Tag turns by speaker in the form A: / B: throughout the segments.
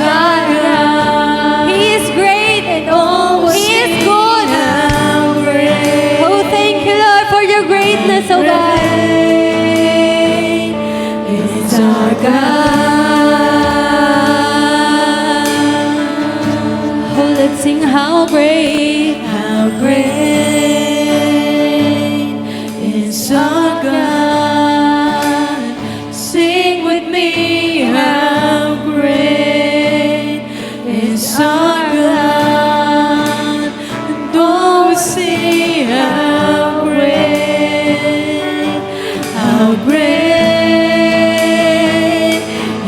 A: our God. He is great and He is good. Oh, thank you, Lord, for your greatness, oh God.
B: It's our God.
A: Oh, let's sing how great.
B: How great is our God. Sing with me, how great is our God. And all will see how great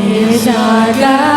B: is our God.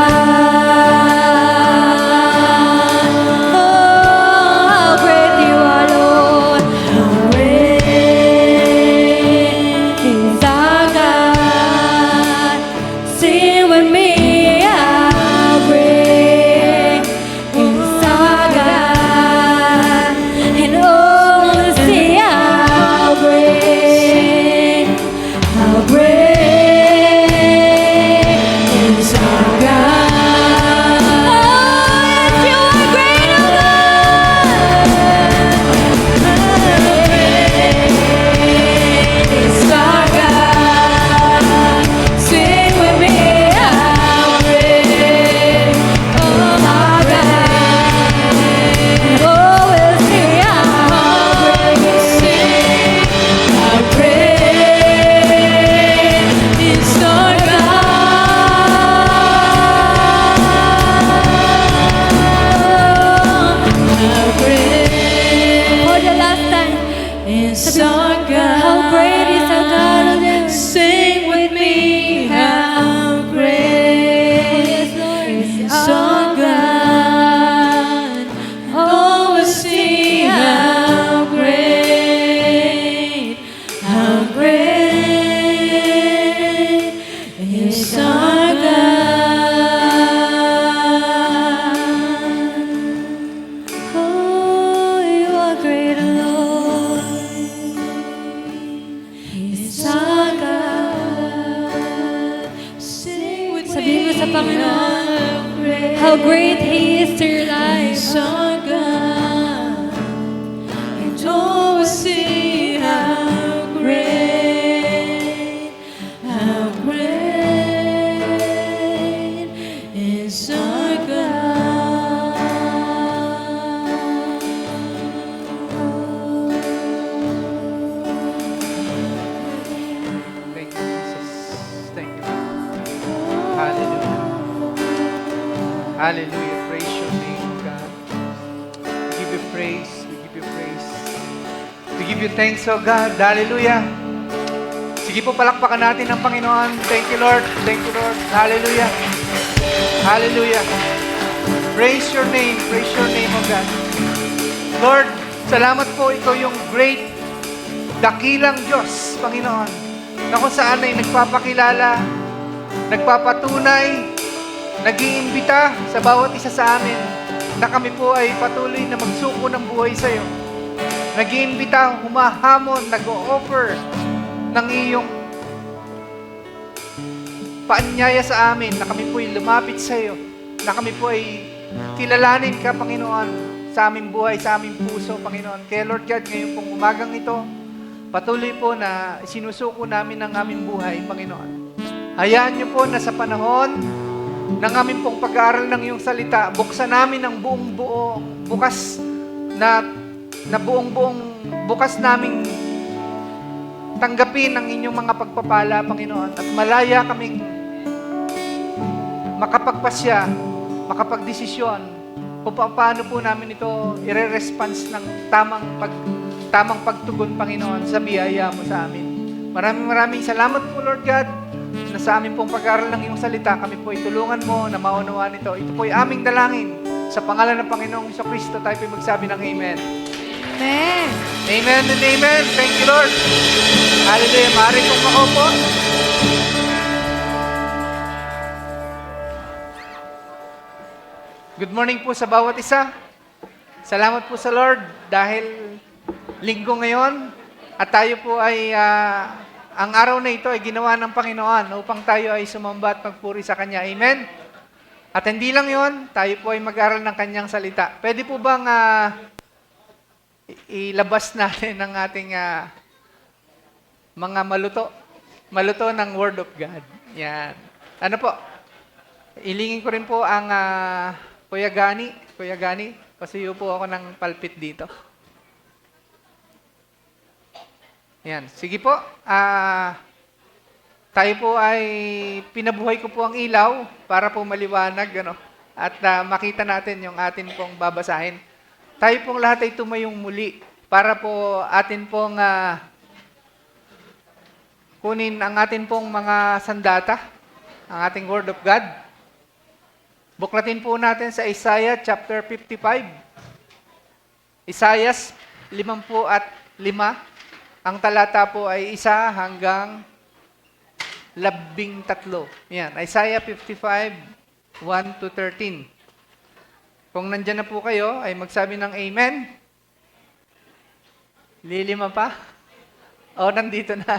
A: How great He is to your life.
B: He's our God. And all will see how great is our God.
C: Thank you, Jesus. Thank you. Hallelujah. Hallelujah. Praise your name, God. We give you praise. We give you praise. We give you thanks, oh God. Hallelujah. Sige po, palakpakan natin ang Panginoon. Thank you, Lord. Thank you, Lord. Hallelujah. Hallelujah. Praise your name. Praise your name, oh God. Lord, salamat po. Ikaw yung great, dakilang Diyos, Panginoon, na kung saan ay nagpapakilala, nagpapatunay, nag-iimbita sa bawat isa sa amin na kami po ay patuloy na magsuko ng buhay sa iyo. Nag-iimbita, humahamon, nag-o-offer ng iyong paanyaya sa amin na kami po ay lumapit sa iyo, na kami po ay kilalanin ka, Panginoon, sa aming buhay, sa aming puso, Panginoon. Kaya Lord God, ngayon pong umagang ito, patuloy po na sinusuko namin ang aming buhay, Panginoon. Hayaan niyo po na sa panahon ng aming pong pag-aaral ng iyong salita, buksan namin ang buong-buong, bukas na buong-buong, bukas naming tanggapin ang inyong mga pagpapala, Panginoon, at malaya kaming makapagpasya, makapagdesisyon kung paano po namin ito i-response ng tamang pagtugon, Panginoon, sa biyaya mo sa amin. Maraming salamat po, Lord God, na sa aming pong pag-aaral ng iyong salita, kami po itulungan mo na maunawaan ito. Ito po ay aming dalangin. Sa pangalan ng Panginoong Jesucristo, tayo po magsabi ng Amen.
A: Amen.
C: Amen and Amen. Thank you, Lord. Hallelujah. Maaari pong makaupo. Good morning po sa bawat isa. Salamat po sa Lord dahil linggo ngayon at tayo po ay ang araw na ito ay ginawa ng Panginoon upang tayo ay sumamba at magpuri sa Kanya. Amen? At hindi lang yon, tayo po ay mag-aral ng kanyang salita. Pwede po bang ilabas natin ang ating mga maluto? Maluto ng Word of God. Yan. Ano po? Ilingin ko rin po ang Kuya Gani. Kuya Gani, pasuyo po ako ng palpit dito. Yan. Sige po. Tayo po ay pinabuhay ko po ang ilaw para po maliwanag at makita natin yung atin pong babasahin. Tayo pong lahat ay tumayong muli para po atin pong kunin ang atin pong mga sandata, ang ating Word of God. Buklatin po natin sa Isaiah chapter 55. Isaiah 55. Ang talata po ay 1 hanggang 13. Yan, Isaiah 55, 1 to 13. Kung nandyan na po kayo, ay magsabi ng Amen. Lilima pa? O, nandito na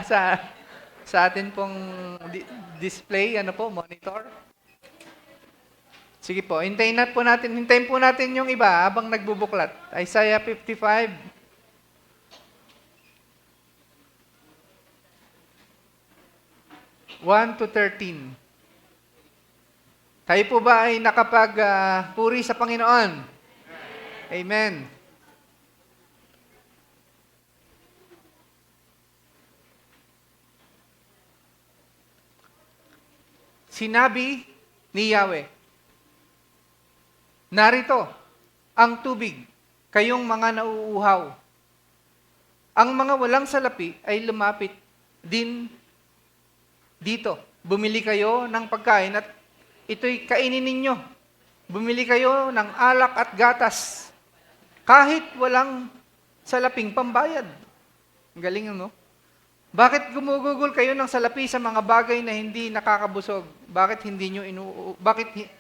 C: sa atin pong display, monitor. Sige po, hintayin po natin yung iba habang nagbubuklat. Isaiah 55, 1 to 13. Tayo po ba ay nakapag-puri sa Panginoon? Amen. Sinabi ni Yahweh, narito ang tubig, kayong mga nauuhaw. Ang mga walang salapi ay lumapit din dito. Bumili kayo ng pagkain at ito'y kainin ninyo. Bumili kayo ng alak at gatas. Kahit walang salaping pambayad. Ang galing, no? Bakit gumugugol kayo ng salapi sa mga bagay na hindi nakakabusog? Bakit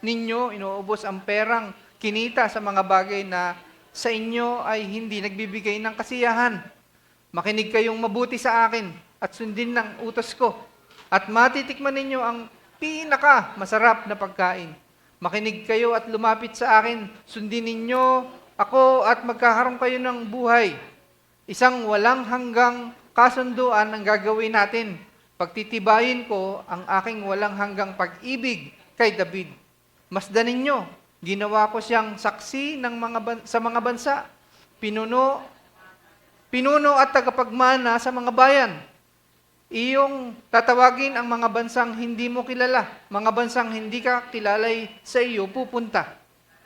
C: ninyo inuubos ang perang kinita sa mga bagay na sa inyo ay hindi nagbibigay ng kasiyahan? Makinig kayong mabuti sa akin at sundin ng utos ko. At matitikman ninyo ang pinaka-masarap na pagkain. Makinig kayo at lumapit sa akin. Sundin ninyo ako at magkakaroon kayo ng buhay. Isang walang hanggang kasunduan ang gagawin natin. Pagtitibayin ko ang aking walang hanggang pag-ibig kay David. Masdan ninyo, ginawa ko siyang saksi sa mga bansa. Pinuno at tagapagmana sa mga bayan. Iyong tatawagin ang mga bansang hindi mo kilala. Mga bansang hindi ka kilalay sa iyo pupunta.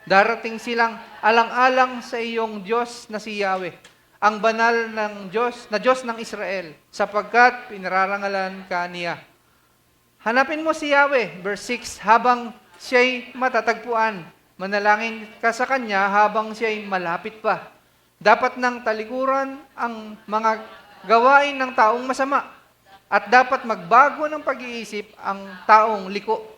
C: Darating silang alang-alang sa iyong Diyos na si Yahweh, ang banal ng Diyos, na Diyos ng Israel, sapagkat pinararangalan ka niya. Hanapin mo si Yahweh, verse 6, habang siya'y matatagpuan. Manalangin ka sa Kanya habang siya'y malapit pa. Dapat nang talikuran ang mga gawain ng taong masama. At dapat magbago ng pag-iisip ang taong liko.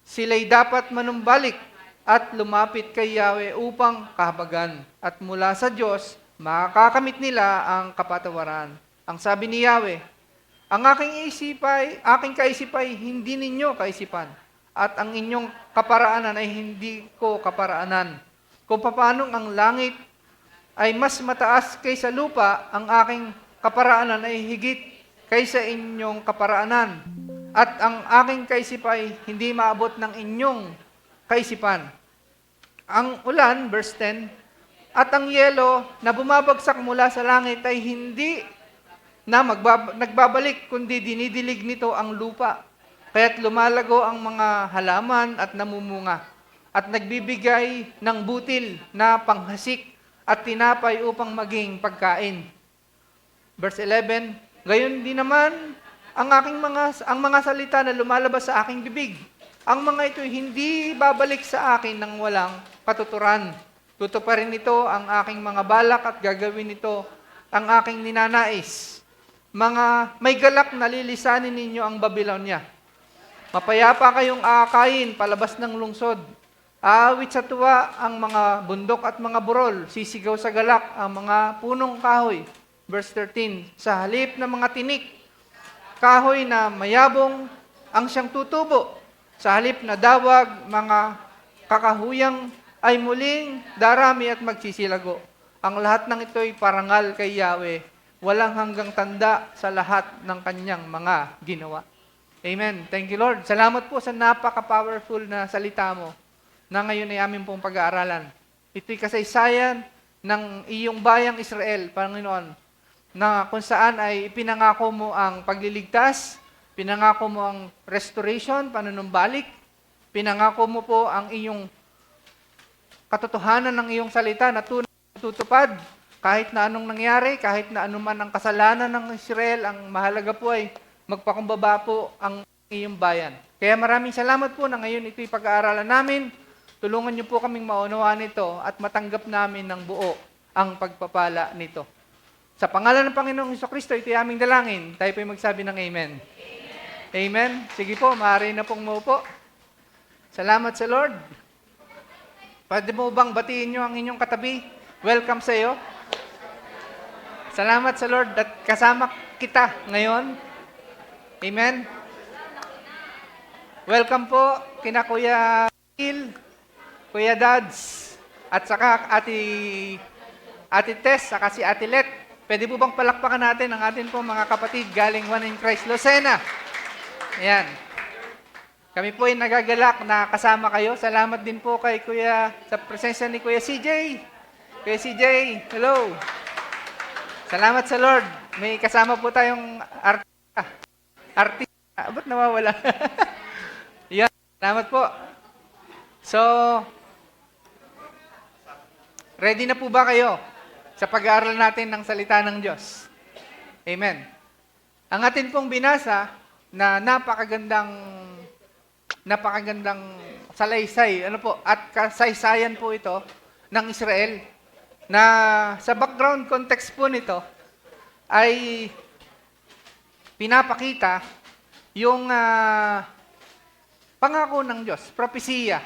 C: Sila'y dapat manumbalik at lumapit kay Yahweh upang kahabagan. At mula sa Diyos, makakamit nila ang kapatawaran. Ang sabi ni Yahweh, ang aking kaisipay, hindi ninyo kaisipan. At ang inyong kaparaanan ay hindi ko kaparaanan. Kung paanong ang langit ay mas mataas kaysa lupa, ang aking kaparaanan ay higit kaysa inyong kaparaanan. At ang aking kaisipay hindi maabot ng inyong kaisipan. Ang ulan, verse 10, at ang yelo na bumabagsak mula sa langit ay hindi na nagbabalik, kundi dinidilig nito ang lupa. Kaya't lumalago ang mga halaman at namumunga, at nagbibigay ng butil na panghasik at tinapay upang maging pagkain. Verse 11, gayon din naman ang mga salita na lumalabas sa aking bibig. Ang mga ito hindi babalik sa akin ng walang katuturan. Tutuparin nito ang aking mga balak at gagawin nito ang aking ninanais. May galak na lilisanin ninyo ang Babylonia. Mapayapa kayong aakayin palabas ng lungsod. Aawit sa tuwa ang mga bundok at mga burol. Sisigaw sa galak ang mga punong kahoy. Verse 13, sa halip ng mga tinik, kahoy na mayabong ang siyang tutubo. Sa halip na dawag, mga kakahuyang ay muling darami at magsisilago. Ang lahat ng ito ay parangal kay Yahweh, walang hanggang tanda sa lahat ng kanyang mga ginawa. Amen. Thank you, Lord. Salamat po sa napaka-powerful na salita mo na ngayon ay aming pong pag-aaralan. Ito'y kasaysayan ng iyong bayang Israel, Panginoon, na kung saan ay pinangako mo ang pagliligtas, pinangako mo ang restoration, panunumbalik, pinangako mo po ang iyong katotohanan ng iyong salita na tunay na tutupad kahit na anong nangyari, kahit na anuman ang kasalanan ng Israel, ang mahalaga po ay magpakumbaba po ang iyong bayan. Kaya maraming salamat po na ngayon ito'y pag-aaralan namin. Tulungan niyo po kaming maunawaan ito at matanggap namin ng buo ang pagpapala nito. Sa pangalan ng Panginoong Jesucristo, ito'y aming dalangin. Tayo po'y magsabi ng Amen. Amen. Amen. Sige po, maaari na pong maupo. Salamat sa Lord. Pwede mo bang batiin niyo ang inyong katabi? Welcome sa iyo. Salamat sa Lord at kasama kita ngayon. Amen. Welcome po kina Kuya Phil, Kuya Dads, at saka Ate Tess, saka si Ate Let. Pwede po bang palakpakan natin ang atin po mga kapatid galing One in Christ Lucena? Ayan. Kami po ay nagagalak na kasama kayo. Salamat din po kay Kuya sa presensya ni Kuya CJ. Kuya CJ, hello. Salamat sa Lord. May kasama po tayong artista. Ba't nawawala? Yan. Salamat po. So, ready na po ba kayo sa pag-aaral natin ng salita ng Diyos? Amen. Ang atin pong binasa na napakagandang salaysay, at kasaysayan po ito ng Israel, na sa background context po nito ay pinapakita yung pangako ng Diyos, propesiya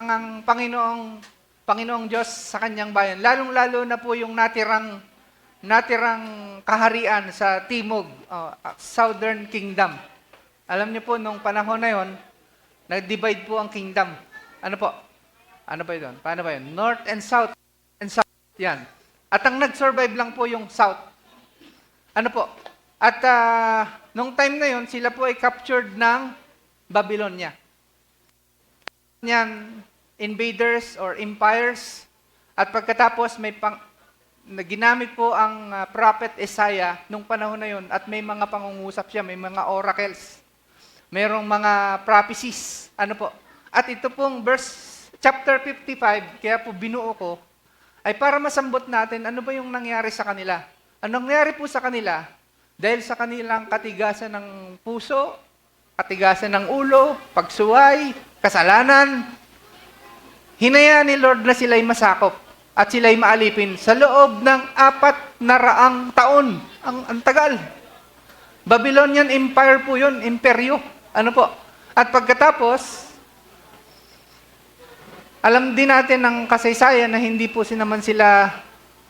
C: ng Panginoong Diyos sa kanyang bayan. Lalong-lalo na po yung natirang kaharian sa Timog, Southern Kingdom. Alam niyo po, nung panahon na yon, nag-divide po ang kingdom. Ano po? Ano ba yun? Paano ba yun? North and South. Yan. At ang nag-survive lang po yung South. Ano po? At nung time na yon, sila po ay captured ng Babylonia. Yan, invaders or empires. At pagkatapos, ginamit po ang prophet Isaiah nung panahon na yon at may mga pangungusap siya, may mga oracles. Merong mga prophecies. Ano po? At ito pong chapter 55, kaya po binuo ko, ay para masambot natin ano ba yung nangyari sa kanila. Anong nangyari po sa kanila? Dahil sa kanilang katigasan ng puso, katigasan ng ulo, pagsuway, kasalanan, hinayaan ni Lord na sila'y masakop at sila'y maalipin sa loob ng 400 taon. Ang tagal. Babylonian Empire po yun, imperyo. Ano po? At pagkatapos, alam din natin ng kasaysayan na hindi po naman sila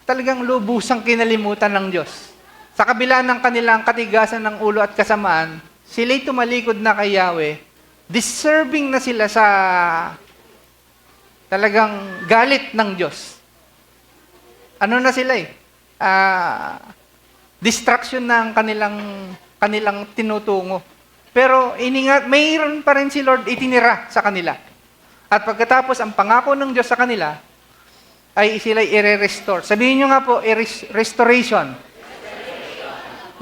C: talagang lubusang kinalimutan ng Diyos. Sa kabila ng kanilang katigasan ng ulo at kasamaan, sila'y tumalikod na kay Yahweh, deserving na sila sa talagang galit ng Diyos. Ano na sila distraction na ang kanilang tinutungo. Pero mayroon pa rin si Lord itinira sa kanila. At pagkatapos, ang pangako ng Diyos sa kanila ay sila'y i-restore. Sabihin nyo nga po, restoration.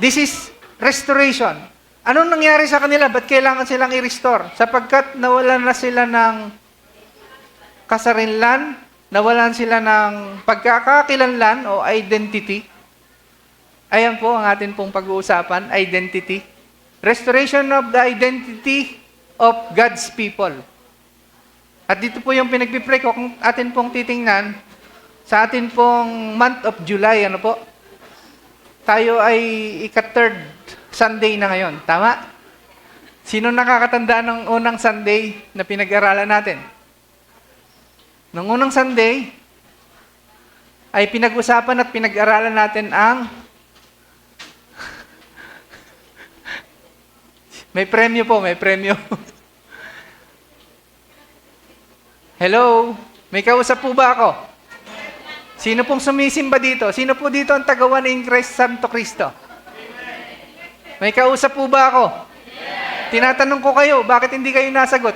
C: This is restoration. Anong nangyari sa kanila? Ba't kailangan silang i-restore? Sapagkat nawalan na sila ng kasarinlan, nawalan sila ng pagkakakilanlan o identity. Ayan po ang atin pong pag-uusapan, identity. Restoration of the identity of God's people. At dito po yung pinagpipray ko, kung atin pong titingnan, sa atin pong month of July, ano po? Tayo ay ika-third Sunday na ngayon. Tama? Sino nakakatanda ng unang Sunday na pinag-aralan natin? Nung unang Sunday, ay pinag-usapan at pinag-aralan natin ang may premyo po, may premyo. Hello? May kausap po ba ako? Sino pong sumisimba dito? Sino po dito ang tagawan in Christ Santo Cristo? May kausap po ba ako? Tinatanong ko kayo, bakit hindi kayo nasagot?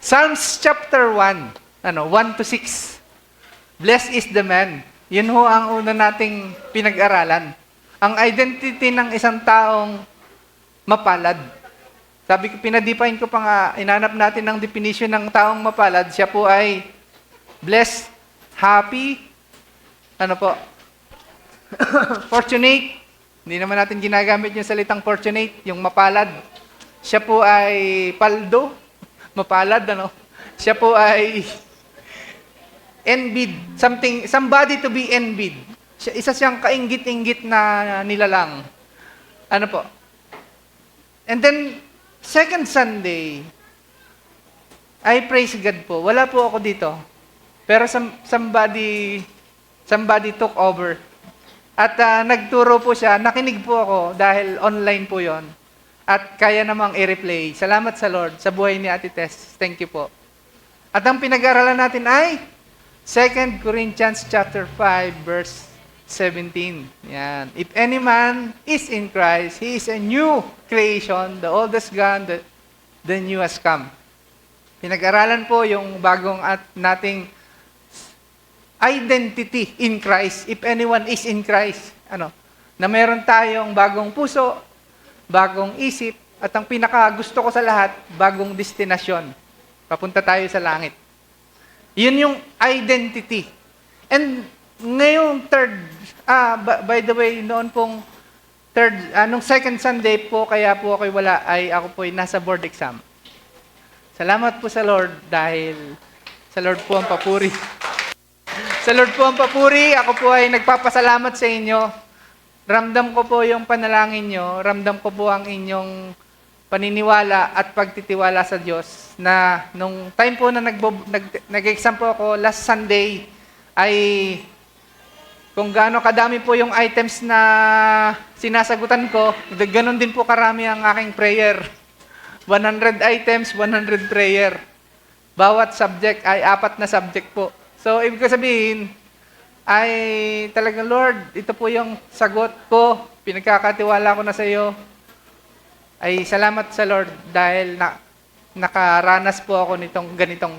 C: Psalms chapter 1, 1 to 6. Blessed is the man. Yun ho ang una nating pinag-aralan. Ang identity ng isang taong mapalad. Sabi ko, pinadefine ko pa nga, inanap natin ang definition ng taong mapalad. Siya po ay blessed, happy, fortunate. Hindi naman natin ginagamit yung salitang fortunate, yung mapalad. Siya po ay paldo, mapalad, Siya po ay envied, somebody to be envied. Isa siyang kainggit-inggit na nilalang. And then, second Sunday, I praise God po. Wala po ako dito. Pero somebody took over. At nagturo po siya, nakinig po ako dahil online po yon. At kaya namang i-replay. Salamat sa Lord sa buhay ni Ate Tess. Thank you po. At ang pinag-aralan natin ay 2 Corinthians chapter 5 verse 17. Yan. If any man is in Christ, he is a new creation. The old is gone, the new has come. Pinag-aralan po yung bagong at nating identity in Christ. If anyone is in Christ, na meron tayong bagong puso, bagong isip, at ang pinaka-gusto ko sa lahat, bagong destinasyon. Papunta tayo sa langit. Yun yung identity. And ngayong by the way, noon pong nung second Sunday po, kaya po ako'y wala, ay ako po'y nasa board exam. Salamat po sa Lord dahil sa Lord po ang papuri. Sa Lord po ang papuri, ako po ay nagpapasalamat sa inyo. Ramdam ko po yung panalangin nyo, ramdam ko po ang inyong paniniwala at pagtitiwala sa Diyos na nung time po na nag-exam po ako last Sunday ay kung gaano kadami po yung items na sinasagutan ko, ganoon din po karami ang aking prayer. 100 items, 100 prayer. Bawat subject ay 4 na subject po. So, ibig ko sabihin, ay talagang Lord, ito po yung sagot ko, pinagkakatiwala ko na sa iyo. Ay salamat sa Lord dahil nakaranas po ako nitong ganitong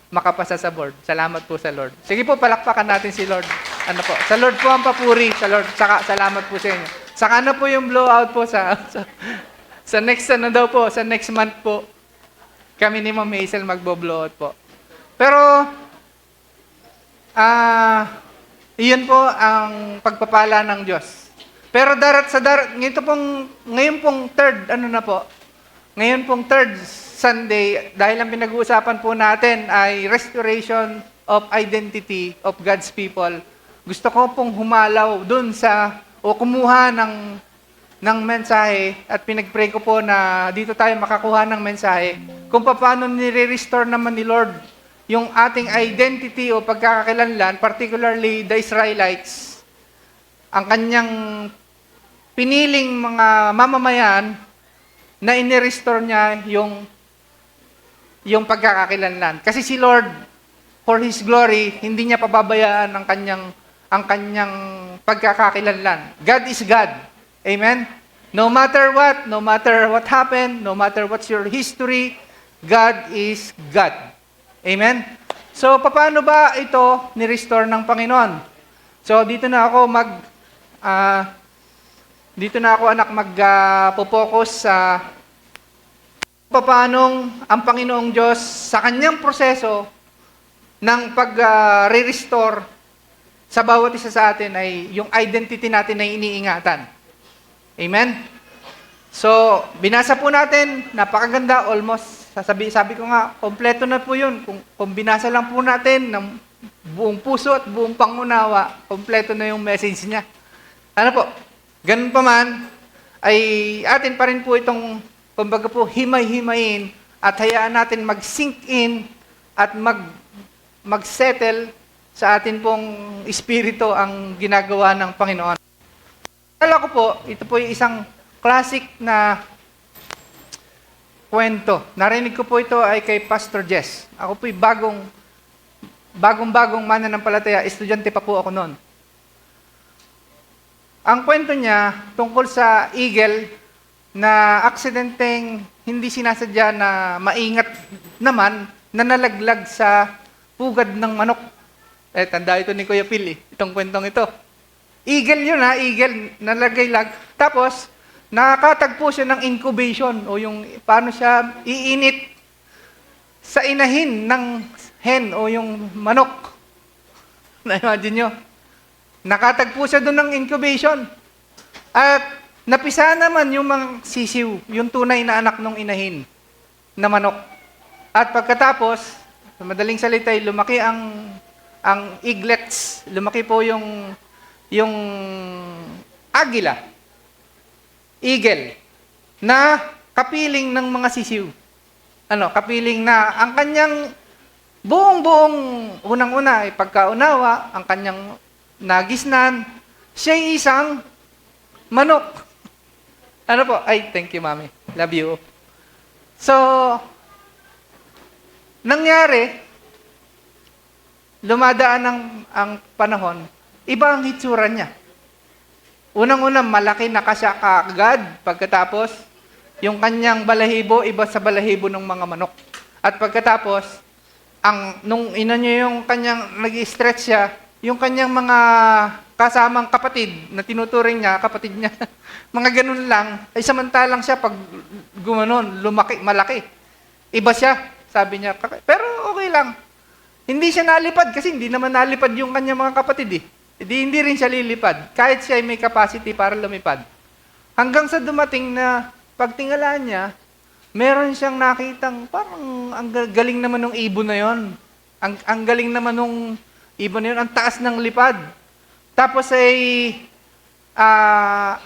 C: makapasa sa board. Salamat po sa Lord. Sige po, palakpakan natin si Lord. Sa Lord po ang papuri, sa Lord. Saka salamat po sa inyo. Saka po yung blowout po sa next sa next month po. Kami ni Ma'am Hazel magbo-blowout po. Pero iyon po ang pagpapala ng Diyos. Pero ngayon pong third Sunday, dahil ang pinag-uusapan po natin ay restoration of identity of God's people. Gusto ko pong humalaw dun kumuha ng mensahe at pinag-pray ko po na dito tayo makakuha ng mensahe kung paano nire-restore naman ni Lord yung ating identity o pagkakakilanlan, particularly the Israelites, ang kanyang piniling mga mamamayan na inirestore niya yung pagkakakilanlan. Kasi si Lord, for His glory, hindi niya pababayaan ang kanyang pagkakakilanlan. God is God. Amen? No matter what happened, no matter what's your history, God is God. Amen? So, paano ba ito ni-restore ng Panginoon? So, dito na ako magpo-focus sa paano ang Panginoong Diyos sa kanyang proseso ng pag-re-restore sa bawat isa sa atin ay yung identity natin ay iniingatan. Amen? So, binasa po natin, napakaganda, almost sabi ko nga, kompleto na po yun. Kung binasa lang po natin ng buong puso at buong pangunawa, kompleto na yung message niya. Ganun pa man, ay atin pa rin po itong, kumbaga po, himay-himayin at hayaan natin mag-sink in at mag-settle sa atin pong espiritu ang ginagawa ng Panginoon. Akala ko po, ito po yung isang classic na kwento. Narinig ko po ito ay kay Pastor Jess. Ako po'y bagong mananampalataya, estudyante pa po ako noon. Ang kwento niya tungkol sa eagle na aksidenteng hindi sinasadya na maingat naman na nalaglag sa pugad ng manok. Tanda ito ni Kuya Phil itong kwentong ito. Eagle yun eagle, nalagay-lag. Tapos, nakatagpo siya ng incubation o yung paano siya iinit sa inahin ng hen o yung manok. Na-imagine nyo? Nakatagpo siya doon ng incubation. At napisa naman yung mga sisiw, yung tunay na anak ng inahin na manok. At pagkatapos, sa madaling salita, lumaki ang eaglets. Lumaki po yung agila. Eagle. Na kapiling ng mga sisiw. Kapiling na ang kanyang buong unang-una ay pagkaunawa, ang kanyang nagisnan, siya'y isang manok. Thank you, Mami. Love you. So, nangyari, lumadaan ang panahon, iba ang hitsura niya. Unang-una, malaki na kasya kaagad. Pagkatapos, yung kanyang balahibo, iba sa balahibo ng mga manok. At pagkatapos, nung ina niya yung kanyang nag-stretch siya, yung kanyang mga kasamang kapatid na tinuturing niya, kapatid niya, mga ganun lang, ay samantalang siya pag gumanon, lumaki, malaki. Iba siya, sabi niya. Pero okay lang. Hindi siya nalipad kasi hindi naman nalipad yung kanyang mga kapatid Hindi rin siya lilipad, kahit siya ay may capacity para lumipad. Hanggang sa dumating na pagtingala niya, meron siyang nakitang parang ang galing naman ng ibon na yon. Ang galing naman ng ibon na yon, ang taas ng lipad. Tapos ay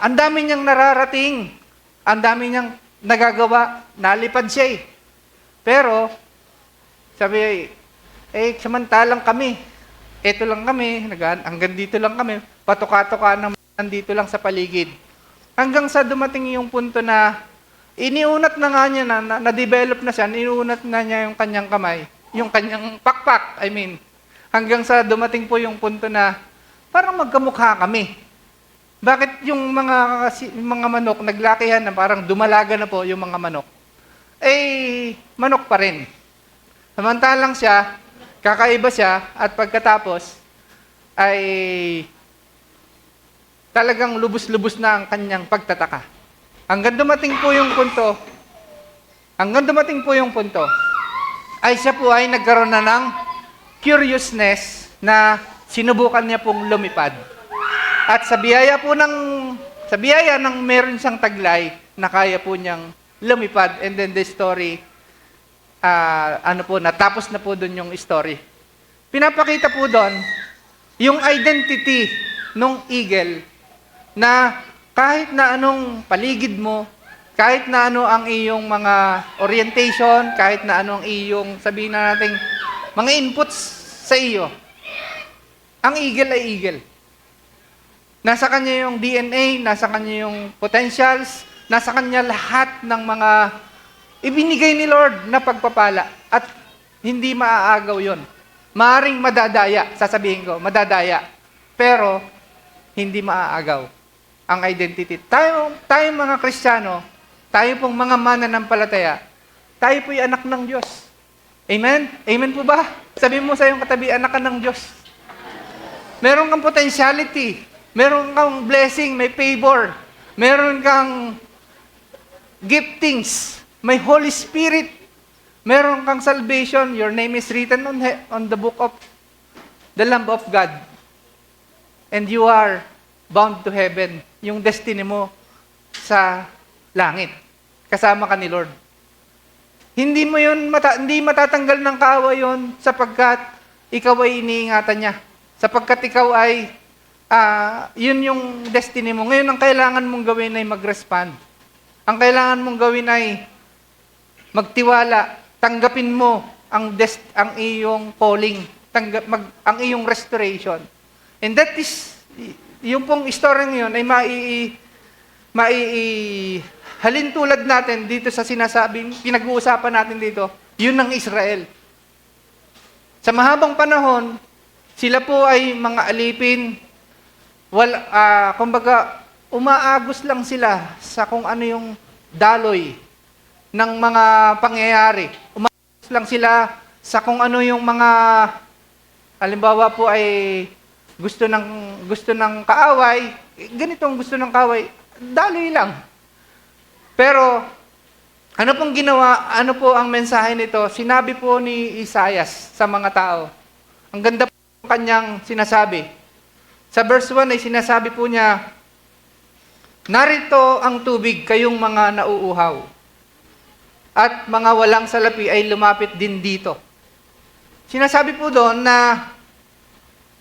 C: ang dami niyang nararating, ang dami niyang nagagawa, nalipad siya Pero, sabi samantalang kami, eto lang kami, hanggang dito lang kami, patuka-tuka naman dito lang sa paligid. Hanggang sa dumating yung punto na iniunat na nga niya na-develop na siya, iniunat na niya yung kanyang kamay, yung kanyang pakpak, hanggang sa dumating po yung punto na parang magkamukha kami. Bakit yung mga manok naglakihan na parang dumalaga na po yung mga manok? Manok pa rin. Samantalang siya, kakaiba siya, at pagkatapos ay talagang lubos-lubos na ang kanyang pagtataka. Hanggang dumating po yung punto, ay siya po ay nagkaroon na ng curiousness na sinubukan niya pong lumipad. At sa biyaya ng meron siyang taglay na kaya po niyang lumipad. And then the story, natapos na po doon yung story. Pinapakita po doon yung identity ng eagle na kahit na anong paligid mo, kahit na ano ang iyong mga orientation, kahit na ano ang iyong, sabihin na natin, mga inputs sa iyo, ang eagle ay eagle. Nasa kanya yung DNA, nasa kanya yung potentials, nasa kanya lahat ng mga ibinigay ni Lord na pagpapala at hindi maaagaw yon. Maaring madadaya, sasabihin ko, madadaya. Pero, hindi maaagaw ang identity. Tayo mga Kristiyano, tayo pong mga mananampalataya, tayo po'y anak ng Diyos. Amen? Amen po ba? Sabihin mo sa iyong katabi, anak ka ng Diyos. Meron kang potentiality, meron kang blessing, may favor, meron kang giftings, may Holy Spirit, meron kang salvation, your name is written on the book of the Lamb of God. And you are bound to heaven. Yung destiny mo sa langit. Kasama ka ni Lord. Hindi matatanggal ng kaaway yun sapagkat ikaw ay iniingatan niya. Sapagkat ikaw ay, yun yung destiny mo. Ngayon, ang kailangan mong gawin ay mag-respond. Ang kailangan mong gawin ay magtiwala. Tanggapin mo ang iyong calling. Ang iyong restoration. And that is, yung pong story ngayon ay halin tulad natin dito sa sinasabing, pinag-uusapan natin dito, yun ang Israel. Sa mahabang panahon, sila po ay mga alipin, kumbaga, umaagos lang sila sa kung ano yung daloy ng mga pangyayari. Umaagos lang sila sa kung ano yung mga, halimbawa po ay gusto ng kaaway, ganitong gusto ng kaaway, daloy lang. Pero, ano pong ginawa, ano po ang mensahe nito? Sinabi po ni Isaias sa mga tao. Ang ganda po ng kanyang sinasabi. Sa verse 1 ay sinasabi po niya, narito ang tubig, kayong mga nauuhaw. At mga walang salapi ay lumapit din dito. Sinasabi po doon na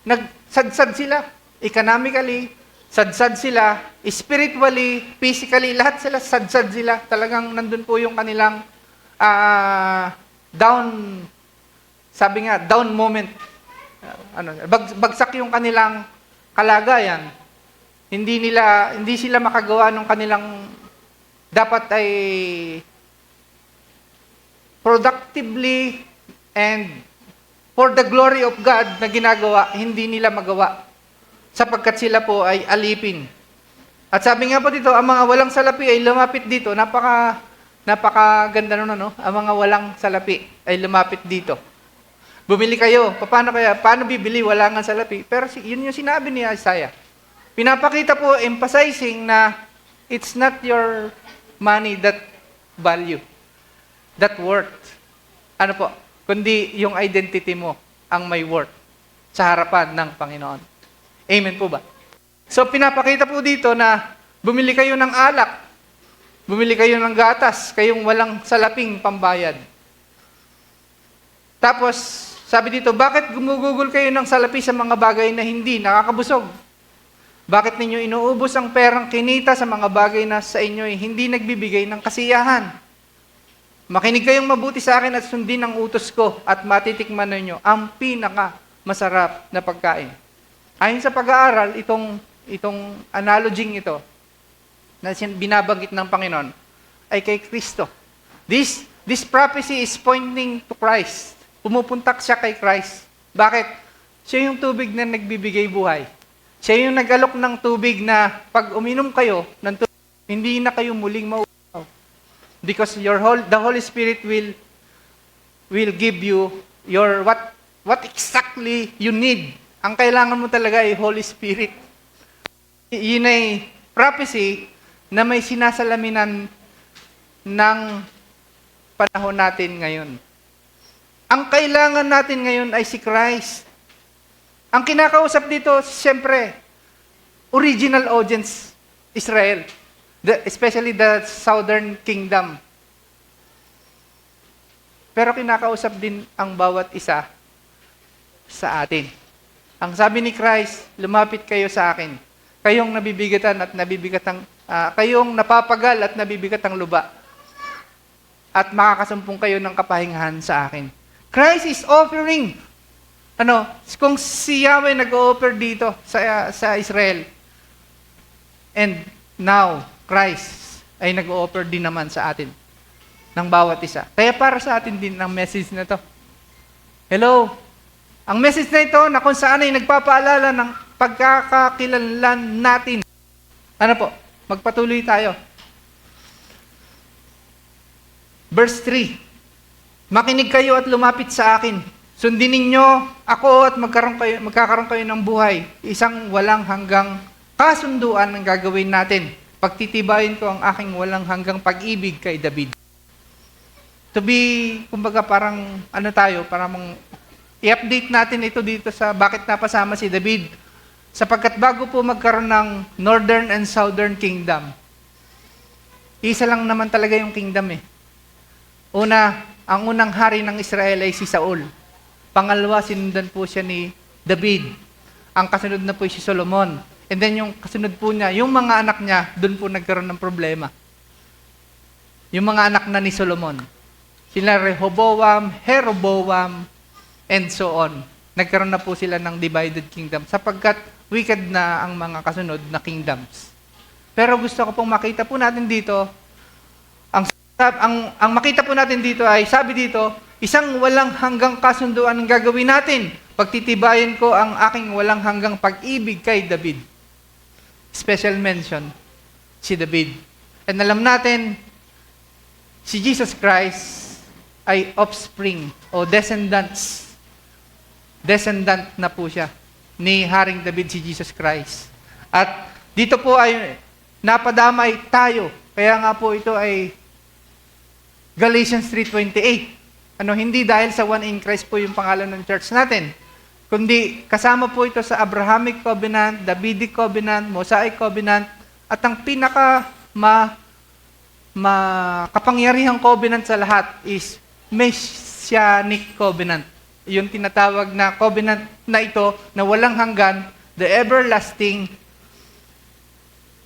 C: nagsadsad sila, economically, sadsad sila, spiritually, physically, lahat sila sadsad sila. Talagang nandun po yung kanilang down, sabi nga, down moment. Bagsak yung kanilang kalagayan. Hindi sila makagawa ng kanilang dapat ay productively and for the glory of God na ginagawa, hindi nila magawa. Sapagkat sila po ay alipin. At sabi nga po dito, ang mga walang salapi ay lumapit dito. Napakaganda nun, ano? Ang mga walang salapi ay lumapit dito. Bumili kayo. Paano bibili? Wala nga salapi. Pero yun yung sinabi ni Isaiah. Pinapakita po, emphasizing na it's not your money that value, that worth. Ano po? Kundi yung identity mo ang may worth sa harapan ng Panginoon. Amen po ba? So, pinapakita po dito na bumili kayo ng alak, bumili kayo ng gatas, kayong walang salaping pambayad. Tapos, sabi dito, bakit gumugugol kayo ng salapi sa mga bagay na hindi nakakabusog? Bakit ninyo inuubos ang perang kinita sa mga bagay na sa inyo ay hindi nagbibigay ng kasiyahan? Makinig kayong mabuti sa akin at sundin ang utos ko at matitikman ninyo ang pinaka-masarap na pagkain. Ayon sa pag-aaral, itong analoging ito na binabanggit ng Panginoon ay kay Kristo. This prophecy is pointing to Christ. Pumupuntak siya kay Christ. Bakit? Siya yung tubig na nagbibigay buhay. Siya yung nag-alok ng tubig na pag uminom kayo ng tubig, hindi na kayo muling mauuhaw. Because the Holy Spirit will give you your what exactly you need. Ang kailangan mo talaga ay Holy Spirit. Yun ay prophecy na may sinasalaminan ng panahon natin ngayon. Ang kailangan natin ngayon ay si Christ. Ang kinakausap dito, siyempre, original audience, Israel. Especially the southern kingdom. Pero kinakausap din ang bawat isa sa atin. Ang sabi ni Christ, lumapit kayo sa akin. Kayong nabibigatan at kayong napapagal at nabibigatang luba. At makakasumpong kayo ng kapahingahan sa akin. Christ is offering. Kung si Yahweh nag-o-offer dito sa Israel. And now, Christ ay nag-o-offer din naman sa atin ng bawat isa. Kaya para sa atin din ang message na to. Hello? Ang message na ito na kung saan ay nagpapaalala ng pagkakakilanlan natin. Ano po? Magpatuloy tayo. Verse 3. Makinig kayo at lumapit sa akin. Sundin ninyo ako at magkakaroon kayo ng buhay. Isang walang hanggang kasunduan ang gagawin natin. Pagtitibayin ko ang aking walang hanggang pag-ibig kay David. To be, kumbaga parang i-update natin ito dito sa bakit napasama si David. Sapagkat bago po magkaroon ng Northern and Southern Kingdom, isa lang naman talaga yung kingdom eh. Ang unang hari ng Israel ay si Saul. Pangalawa, sinundan po siya ni David. Ang kasunod na po si Solomon. And then yung kasunod po niya, yung mga anak niya, doon po nagkaroon ng problema. Yung mga anak na ni Solomon. Sila Rehoboam, Jeroboam, and so on. Nagkaroon na po sila ng divided kingdom sapagkat wicked na ang mga kasunod na kingdoms. Pero gusto ko pong makita po natin dito, ang makita po natin dito ay, sabi dito, isang walang hanggang kasunduan ang gagawin natin. Pagtitibayin ko ang aking walang hanggang pag-ibig kay David. Special mention, si David. And alam natin, si Jesus Christ ay offspring o descendant na po siya ni Haring David, si Jesus Christ. At dito po ay napadamay tayo. Kaya nga po ito ay Galatians 3:28. Hindi dahil sa one in Christ po yung pangalan ng church natin, kundi kasama po ito sa Abrahamic Covenant, Davidic Covenant, Mosaic Covenant, at ang pinaka kapangyarihang covenant sa lahat is Messianic Covenant. Yung tinatawag na covenant na ito na walang hanggan, the everlasting,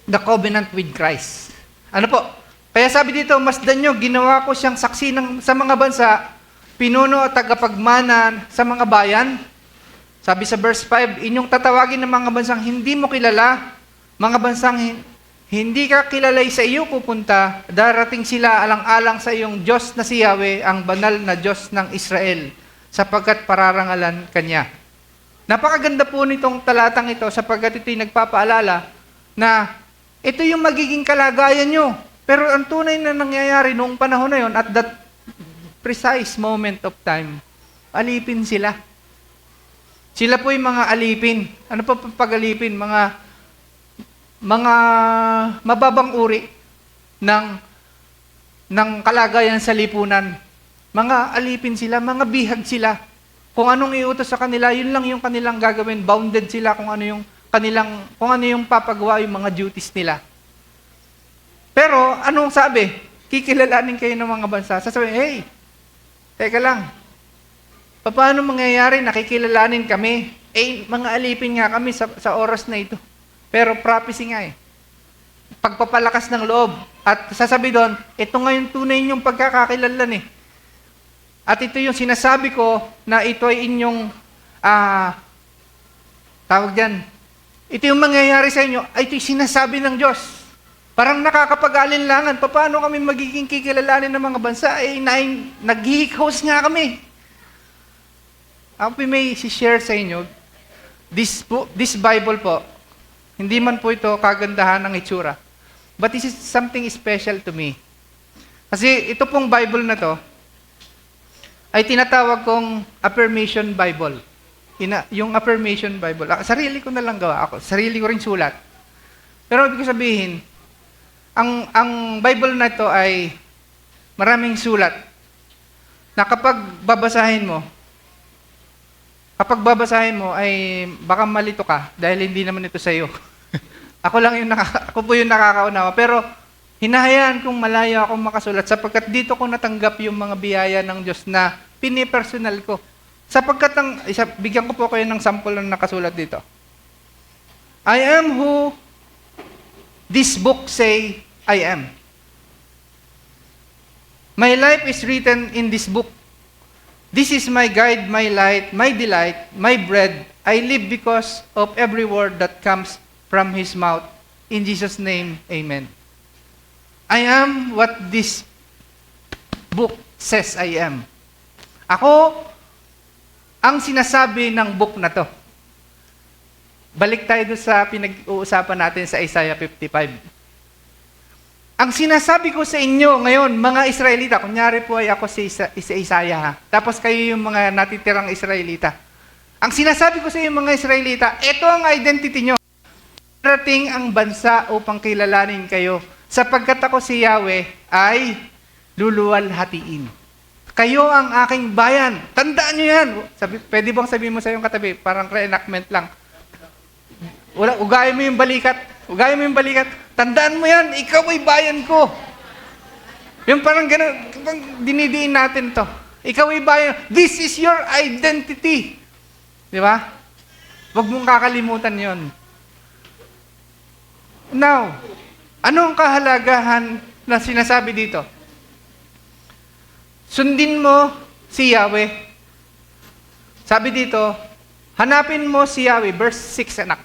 C: the covenant with Christ. Ano po? Kaya sabi dito, masdan nyo, ginawa ko siyang saksi sa mga bansa, pinuno at tagapagmana sa mga bayan. Sabi sa verse 5, inyong tatawagin ng mga bansang hindi mo kilala, mga bansang hindi ka kilalay sa iyo pupunta, darating sila alang-alang sa iyong Diyos na si Yahweh, ang banal na Diyos ng Israel, sapagkat pararangalan kanya. Napakaganda po nitong talatang ito sapagkat ito'y nagpapaalala na ito yung magiging kalagayan nyo. Pero ang tunay na nangyayari noong panahon na yon, at that precise moment of time, alipin sila. Sila po yung mga alipin. Ano pa pag-alipin? Mga mababang uri ng kalagayan sa lipunan. Mga alipin sila, mga bihag sila. Kung anong iutos sa kanila, yun lang yung kanilang gagawin. Bounded sila kung ano yung papagawa yung mga duties nila. Pero, anong sabi? Kikilalanin kayo ng mga bansa. Sasabihin, hey, teka lang. Paano mangyayari? Nakikilalanin kami. Mga alipin nga kami sa oras na ito. Pero prophecy nga eh. Pagpapalakas ng loob. At sasabi doon, ito nga yung tunay ninyong pagkakakilalan eh. At ito yung sinasabi ko na ito ay inyong, tawag dyan, ito yung mangyayari sa inyo, ay ito yung sinasabi ng Diyos. Parang nakakapag-alinlangan, paano kami magiging kikilalanin ng mga bansa? Nag-host nga kami. Ako may share sa inyo, this Bible po, hindi man po ito kagandahan ng itsura, but this is something special to me. Kasi ito pong Bible na to, ay tinatawag kong affirmation Bible. Yung affirmation Bible, sarili ko na lang gawa ako, sarili ko rin sulat. Pero ibig sabihin, ang Bible na ito ay maraming sulat na kapag babasahin mo ay baka malito ka dahil hindi naman ito sa iyo. Ako po yung nakakaunawa. Pero hinahayaan kong malayo akong makasulat sapagkat dito ko natanggap yung mga biyaya ng Diyos na pinipersonal ko. Sapagkat bigyan ko po kayo ng sample na nakasulat dito. I am who this book say I am. My life is written in this book. This is my guide, my light, my delight, my bread. I live because of every word that comes from His mouth. In Jesus' name, amen. I am what this book says I am. Ako ang sinasabi ng book na to. Balik tayo doon sa pinag-uusapan natin sa Isaiah 55. Ang sinasabi ko sa inyo ngayon, mga Israelita, kunyari po ay ako si Isaiah ha, tapos kayo yung mga natitirang Israelita. Ang sinasabi ko sa inyo mga Israelita, ito ang identity nyo. Darating ang bansa upang kilalanin kayo, sapagkat ako si Yahweh ay luluwalhatiin. Kayo ang aking bayan. Tandaan nyo yan. Pwede bang sabihin mo sa iyong katabi, parang reenactment lang. Ugayin mo yung balikat. Tandaan mo yan, ikaw ay bayan ko. Yung parang gano'n, dinidiin natin to. Ikaw ay bayan. This is your identity. Di ba? Huwag mong kakalimutan yon. Now, anong kahalagahan na sinasabi dito? Sundin mo si Yahweh. Sabi dito, hanapin mo si Yahweh. Verse 6, anak.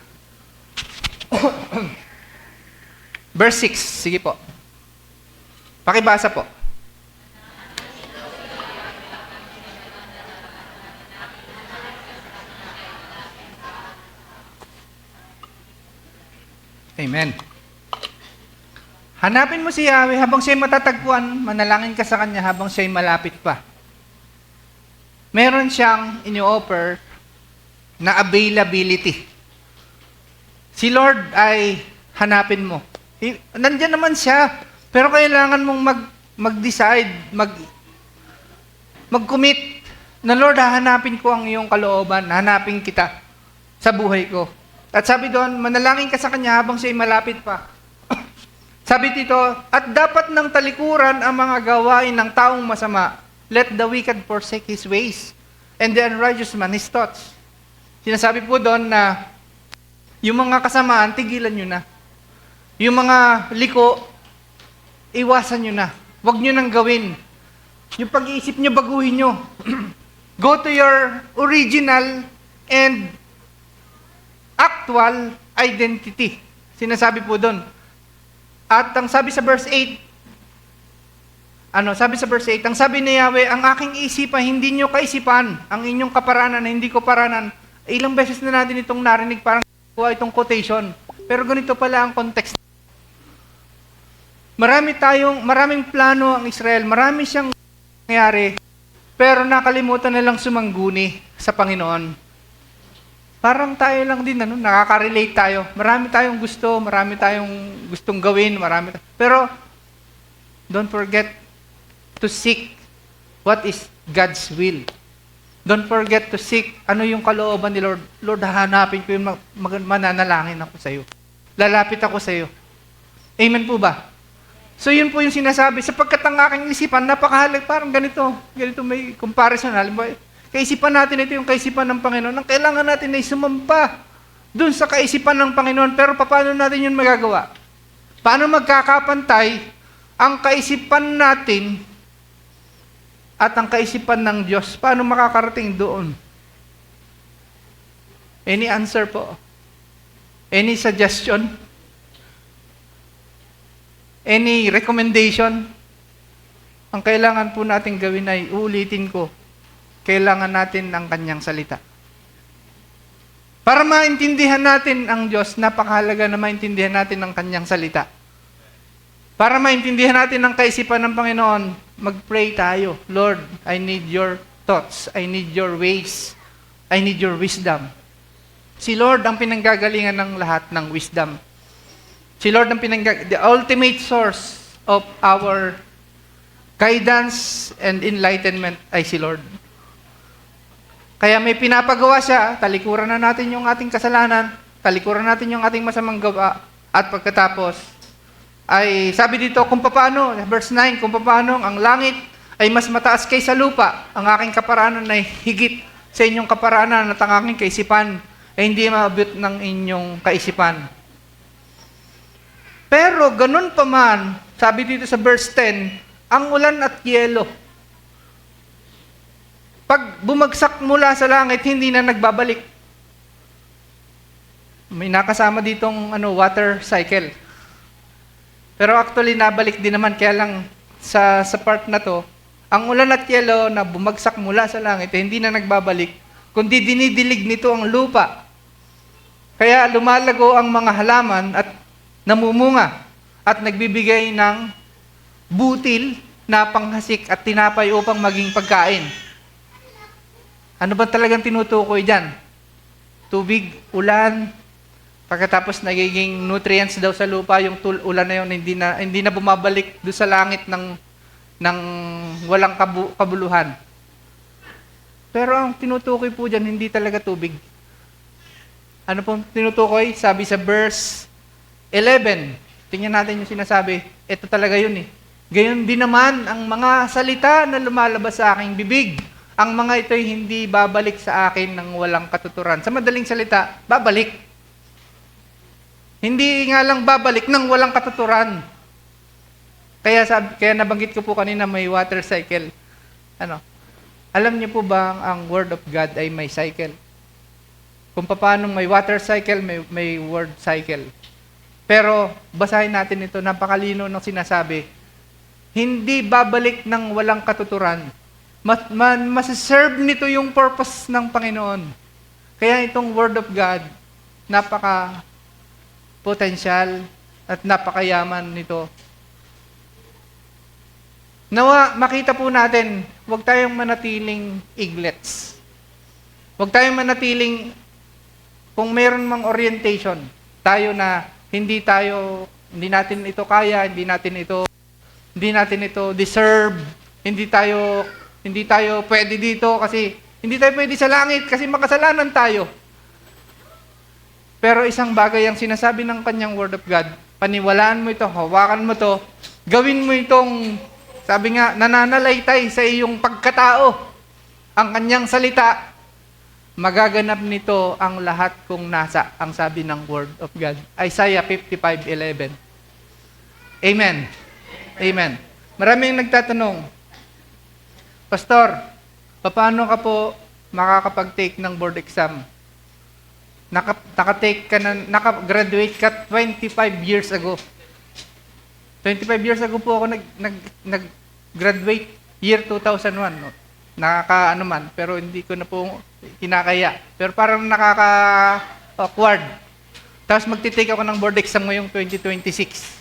C: Verse 6, sige po. Pakibasa po. Amen. Hanapin mo si Yahweh habang siya'y matatagpuan, manalangin ka sa Kanya habang siya'y malapit pa. Meron siyang in-offer na availability. Si Lord ay hanapin mo. Nandiyan naman siya, pero kailangan mong mag-decide, mag-commit na Lord, hahanapin ko ang iyong kalooban, hahanapin kita sa buhay ko. At sabi doon, manalangin ka sa Kanya habang siya'y malapit pa. Sabi dito, at dapat ng talikuran ang mga gawain ng taong masama. Let the wicked forsake his ways, and the unrighteous man his thoughts. Sinasabi po doon na yung mga kasamaan, tigilan nyo na. Yung mga liko, iwasan nyo na. Huwag nyo nang gawin. Yung pag-iisip nyo, baguhin nyo. Go to your original and actual identity. Sinasabi po doon. At ang sabi sa verse 8, ang sabi ni Yahweh, ang aking isipan, hindi nyo kaisipan, ang inyong kaparanan, hindi ko paranan. Ilang beses na natin itong narinig, parang itong quotation. Pero ganito pala ang context. Maraming plano ang Israel, marami siyang nangyari, pero nakalimutan na lang sumangguni sa Panginoon. Parang tayo lang din, nakaka-relate tayo. Marami tayong gustong gawin, pero don't forget to seek what is God's will. Don't forget to seek ano yung kalooban ni Lord. Lord, hahanapin ko yung mananalangin ako sa iyo. Lalapit ako sa iyo. Amen po ba? So yun po yung sinasabi. Sapagkat ang aking isipan, napakahalag, parang ganito may comparison. Halimbawa, kaisipan natin ito yung kaisipan ng Panginoon. Ang kailangan natin ay sumampa dun sa kaisipan ng Panginoon. Pero paano natin yun magagawa? Paano magkakapantay ang kaisipan natin at ang kaisipan ng Diyos? Paano makakarating doon? Any answer po? Any suggestion? Any recommendation? Ang kailangan po natin gawin ay, uulitin ko, kailangan natin ang Kanyang salita. Para maintindihan natin ang Diyos, napakahalaga na maintindihan natin ang Kanyang salita. Para maintindihan natin ang kaisipan ng Panginoon, mag-pray tayo. Lord, I need your thoughts. I need your ways. I need your wisdom. Si Lord ang pinanggagalingan ng lahat ng wisdom. Si Lord ang the ultimate source of our guidance and enlightenment ay si Lord. Kaya may pinapagawa siya, talikuran na natin yung ating kasalanan, talikuran natin yung ating masamang gawa, at pagkatapos, ay sabi dito kung paano, verse 9, kung paano ang langit ay mas mataas kaysa lupa, ang aking kaparanan ay higit sa inyong kaparanan at ang aking kaisipan ay hindi maabot ng inyong kaisipan. Pero ganun pa man, sabi dito sa verse 10, ang ulan at yelo, pag bumagsak mula sa langit, hindi na nagbabalik. May nakasama ditong water cycle. Pero actually, nabalik din naman. Kaya lang sa part na to, ang ulan at yelo na bumagsak mula sa langit, hindi na nagbabalik, kundi dinidilig nito ang lupa. Kaya lumalago ang mga halaman at namumunga at nagbibigay ng butil na panghasik at tinapay upang maging pagkain. Ano ba talagang tinutukoy dyan? Tubig, ulan, pagkatapos nagiging nutrients daw sa lupa, yung ulan na yun hindi na bumabalik doon sa langit ng walang kabuluhan. Pero ang tinutukoy po dyan, hindi talaga tubig. Ano pong tinutukoy? Sabi sa verse 11, tingnan natin yung sinasabi, ito talaga yun eh. Gayon din naman ang mga salita na lumalabas sa aking bibig. Ang mga ito'y hindi babalik sa akin ng walang katuturan. Sa madaling salita, babalik. Hindi nga lang babalik ng walang katuturan. Kaya nabanggit ko po kanina may water cycle. Alam niyo po ba ang Word of God ay may cycle? Kung paano may water cycle, may word cycle. Pero basahin natin ito, napakalino ng sinasabi. Hindi babalik ng walang katuturan. Masiserve nito yung purpose ng Panginoon. Kaya itong Word of God, napaka-potential at napakayaman nito. Nawa, makita po natin, huwag tayong manatiling iglets. Huwag tayong manatiling, kung meron mang orientation, tayo na hindi natin ito kaya, hindi natin ito deserve, hindi tayo pwede dito kasi hindi tayo pwede sa langit kasi makasalanan tayo. Pero isang bagay ang sinasabi ng kanyang Word of God, paniwalaan mo ito, hawakan mo ito, gawin mo itong, sabi nga, nananalaytay sa iyong pagkatao. Ang kanyang salita, magaganap nito ang lahat kung nasa, ang sabi ng Word of God. Isaiah 55:11. Amen. Amen. Maraming nagtatanong, Pastor, paano ka po makakapag-take ng board exam? Naka-graduate ka 25 years ago. 25 years ago po ako nag-graduate, year 2001. No? Pero hindi ko na po kinakaya. Pero parang nakaka-awkward. Tapos magtitake ako ng board exam ngayong 2026.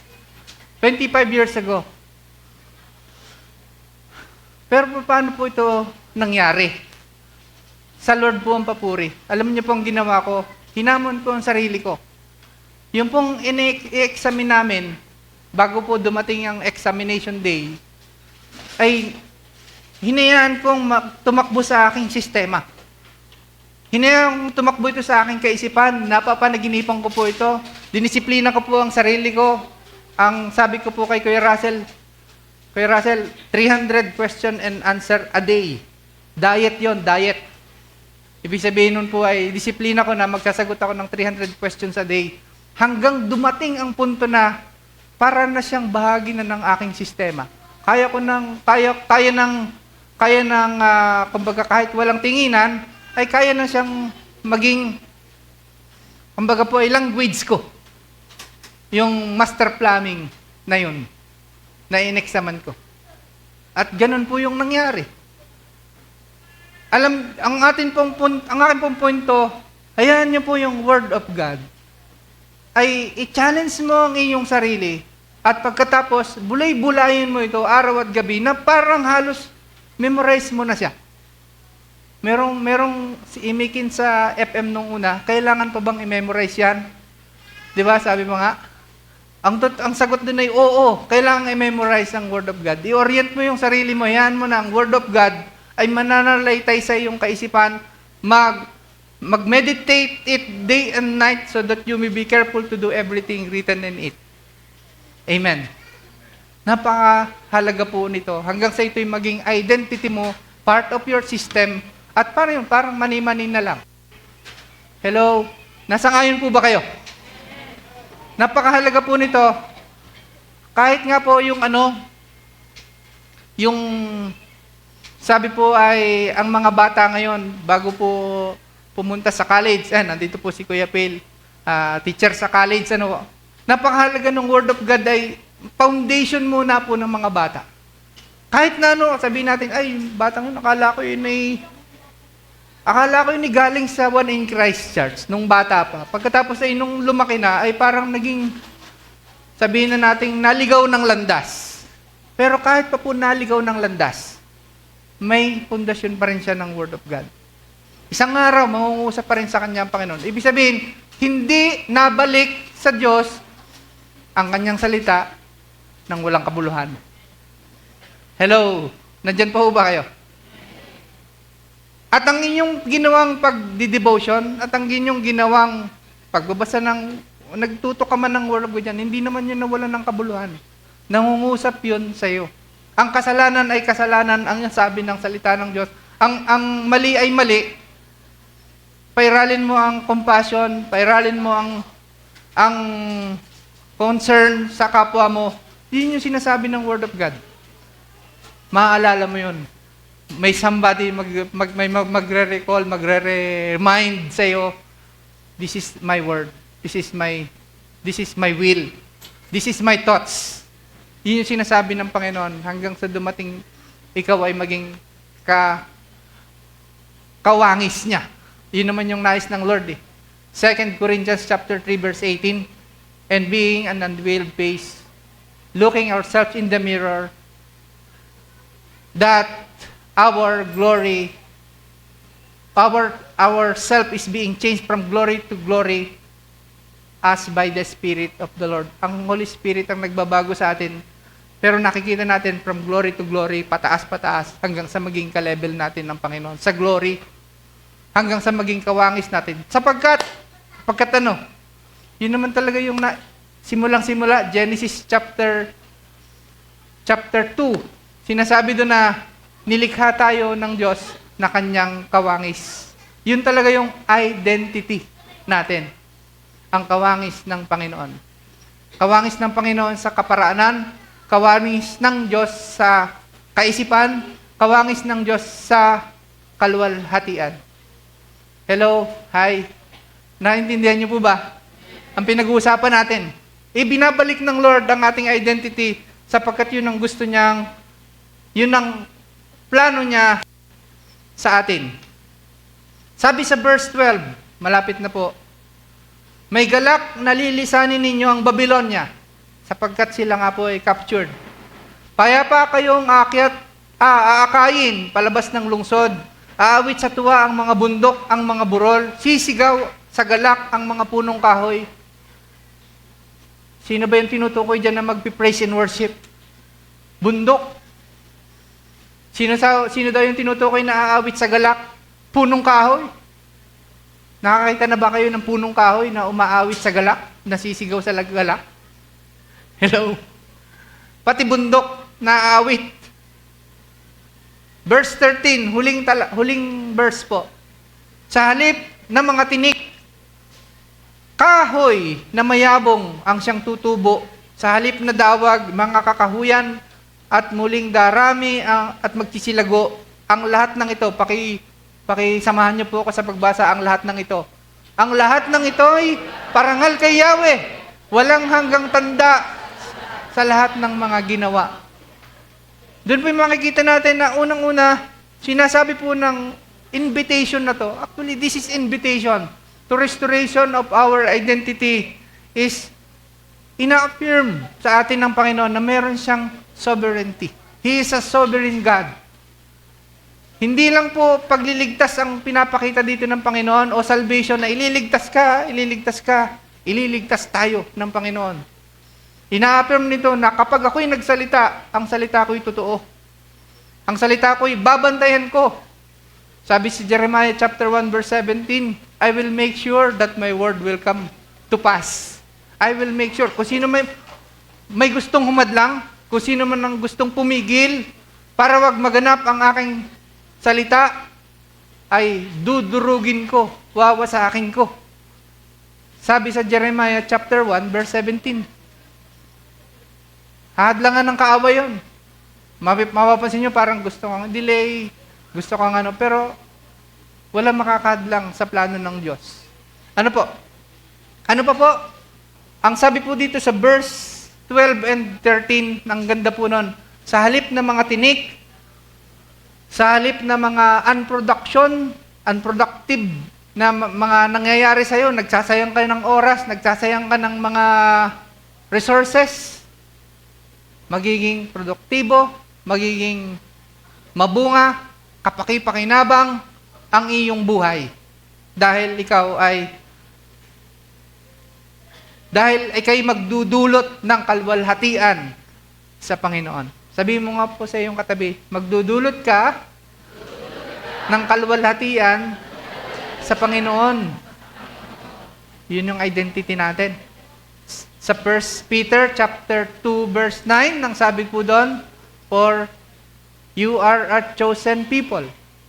C: 25 years ago. Pero paano po ito nangyari? Sa Lord po ang papuri. Alam niyo po ang ginawa ko, hinamon ko ang sarili ko. Yung pong i-examine namin, bago po dumating ang examination day, ay hinayaan kong tumakbo sa aking sistema. Hinayaan kong tumakbo ito sa aking kaisipan. Napapanaginipan ko po ito. Dinisiplina ko po ang sarili ko. Ang sabi ko po kay Kuya Russell, 300 question and answer a day. Diet yon, diet. Ibig sabihin nun po ay disiplina ko na magsasagot ako ng 300 questions a day. Hanggang dumating ang punto na para na siyang bahagi na ng aking sistema. Kumbaga kahit walang tinginan, ay kaya na siyang maging, kumbaga po ay language ko. Yung master plumbing na yun, na in-examan ko. At ganun po yung nangyari. Ang aking pong punto, hayaan niyo po yung Word of God, ay i-challenge mo ang iyong sarili, at pagkatapos, bulay-bulayin mo ito araw at gabi, na parang halos memorize mo na siya. Merong si Imikin sa FM nung una, kailangan pa bang i-memorize yan? Di ba, sabi mo nga, ang sagot din ay, oo, kailangan i-memorize ang Word of God. I-orient mo yung sarili mo, yan mo na ang Word of God ay mananalaytay sa iyong kaisipan, mag-meditate it day and night so that you may be careful to do everything written in it. Amen. Napakahalaga po nito. Hanggang sa ito'y maging identity mo, part of your system, at parang mani-mani na lang. Hello? Nasa ngayon po ba kayo? Napakahalaga po nito. Kahit nga po yung sabi po ay ang mga bata ngayon bago po pumunta sa college, nandito po si Kuya Phil, teacher sa college, napakahalaga ng Word of God ay foundation muna po ng mga bata. Kahit na sabihin natin, ay, batang yun, akala ko yun galing sa One in Christ Church, nung bata pa. Pagkatapos ay nung lumaki na, ay parang naging, sabihin na natin, naligaw ng landas. Pero kahit pa po naligaw ng landas, may pundasyon pa rin siya ng Word of God. Isang araw, mangungusap pa rin sa kanya ang Panginoon. Ibig sabihin, hindi nabalik sa Diyos ang kanyang salita ng walang kabuluhan. Hello? Nandyan pa ho ba kayo? At ang inyong ginawang pagdi-devotion, at ang inyong ginawang pagbabasa nagtuto ka man ng Word of God yan, hindi naman yun nawalan ng kabuluhan. Nangungusap yun sa iyo. Ang kasalanan ay kasalanan, ang sabi ng salita ng Diyos. Ang mali ay mali. Pairalin mo ang compassion, pairalin mo ang concern sa kapwa mo. Yun yung sinasabi ng Word of God. Maaalala mo yun. May somebody magre-recall, magre-remind sa iyo, this is my word. This is my This is my will. This is my thoughts. Yun yung sinasabi ng Panginoon hanggang sa dumating ikaw ay maging kawangis niya. Yun naman yung nais ng Lord eh. 2 Corinthians chapter 3 verse 18, and being an unveiled face, looking ourselves in the mirror, that our glory, our self is being changed from glory to glory as by the Spirit of the Lord. Ang Holy Spirit ang nagbabago sa atin, pero nakikita natin from glory to glory, pataas-pataas, hanggang sa maging ka-level natin ng Panginoon. Sa glory, hanggang sa maging kawangis natin. Sapagkat ano, yun naman talaga yung simulang-simula, Genesis chapter 2. Sinasabi doon na nilikha tayo ng Diyos na kanyang kawangis. Yun talaga yung identity natin. Ang kawangis ng Panginoon. Kawangis ng Panginoon sa kaparaanan, kawangis ng Diyos sa kaisipan, kawangis ng Diyos sa kaluwalhatian. Hello, hi. Naintindihan niyo po ba? Ang pinag-uusapan natin. Binabalik ng Lord ang ating identity sapagkat yun ang gusto niyang, yun ang plano niya sa atin. Sabi sa verse 12, malapit na po, may galak na lilisanin ninyo ang Babylonia sapagkat sila nga po ay captured. Payapa kayong aakayin palabas ng lungsod. Aawit sa tuwa ang mga bundok, ang mga burol. Sisigaw sa galak ang mga punong kahoy. Sino ba yung tinutukoy dyan na magpipraise and worship? Bundok. Sino daw yung tinutukoy na aawit sa galak? Punong kahoy. Nakakita na ba kayo ng punong kahoy na umaawit sa galak? Nasisigaw sa galak? Hello? Pati bundok na aawit. Verse 13, huling verse po. Sa halip ng mga tinik, kahoy na mayabong ang siyang tutubo. Sa halip na dawag, mga kakahuyan, at muling darami at magtisilago. Ang lahat ng ito, pakisamahan niyo po ako sa pagbasa ang lahat ng ito. Ang lahat ng ito ay parangal kay Yahweh. Walang hanggang tanda sa lahat ng mga ginawa. Doon po makikita natin na unang-una, sinasabi po ng invitation na to. Actually, this is invitation to restoration of our identity is ina-affirm sa atin ng Panginoon na meron siyang sovereignty. He is a sovereign God. Hindi lang po pagliligtas ang pinapakita dito ng Panginoon o salvation na ililigtas tayo ng Panginoon. Ina-affirm nito na kapag ako'y nagsalita, ang salita ko'y totoo. Ang salita ko'y babantayan ko. Sabi si Jeremiah chapter 1 verse 17, I will make sure that my word will come to pass. I will make sure. Kung sino may gustong humadlang, kung sino man ang gustong pumigil para wag maganap ang aking salita, ay dudurugin ko, wawasakin ko. Sabi sa Jeremiah chapter 1 verse 17. Hadlangan ng kaaway yun. Mapapansin nyo parang gusto kang delay, gusto kang pero wala makakadlang sa plano ng Diyos. Ano po? Ano pa po? Ang sabi po dito sa verse 12 and 13, ang ganda po nun, sa halip na mga tinik, sa halip na mga unproductive na mga nangyayari sa'yo, nagsasayang ka ng oras, nagsasayang ka ng mga resources, magiging produktibo, magiging mabunga, kapaki-pakinabang ang iyong buhay. Dahil ikay magdudulot ng kalwalhatian sa Panginoon. Sabihin mo nga po sa iyong katabi, magdudulot ka ng kalwalhatian sa Panginoon. Yun yung identity natin. Sa 1 Peter chapter 2 verse 9, nang sabi po doon, for you are a chosen people,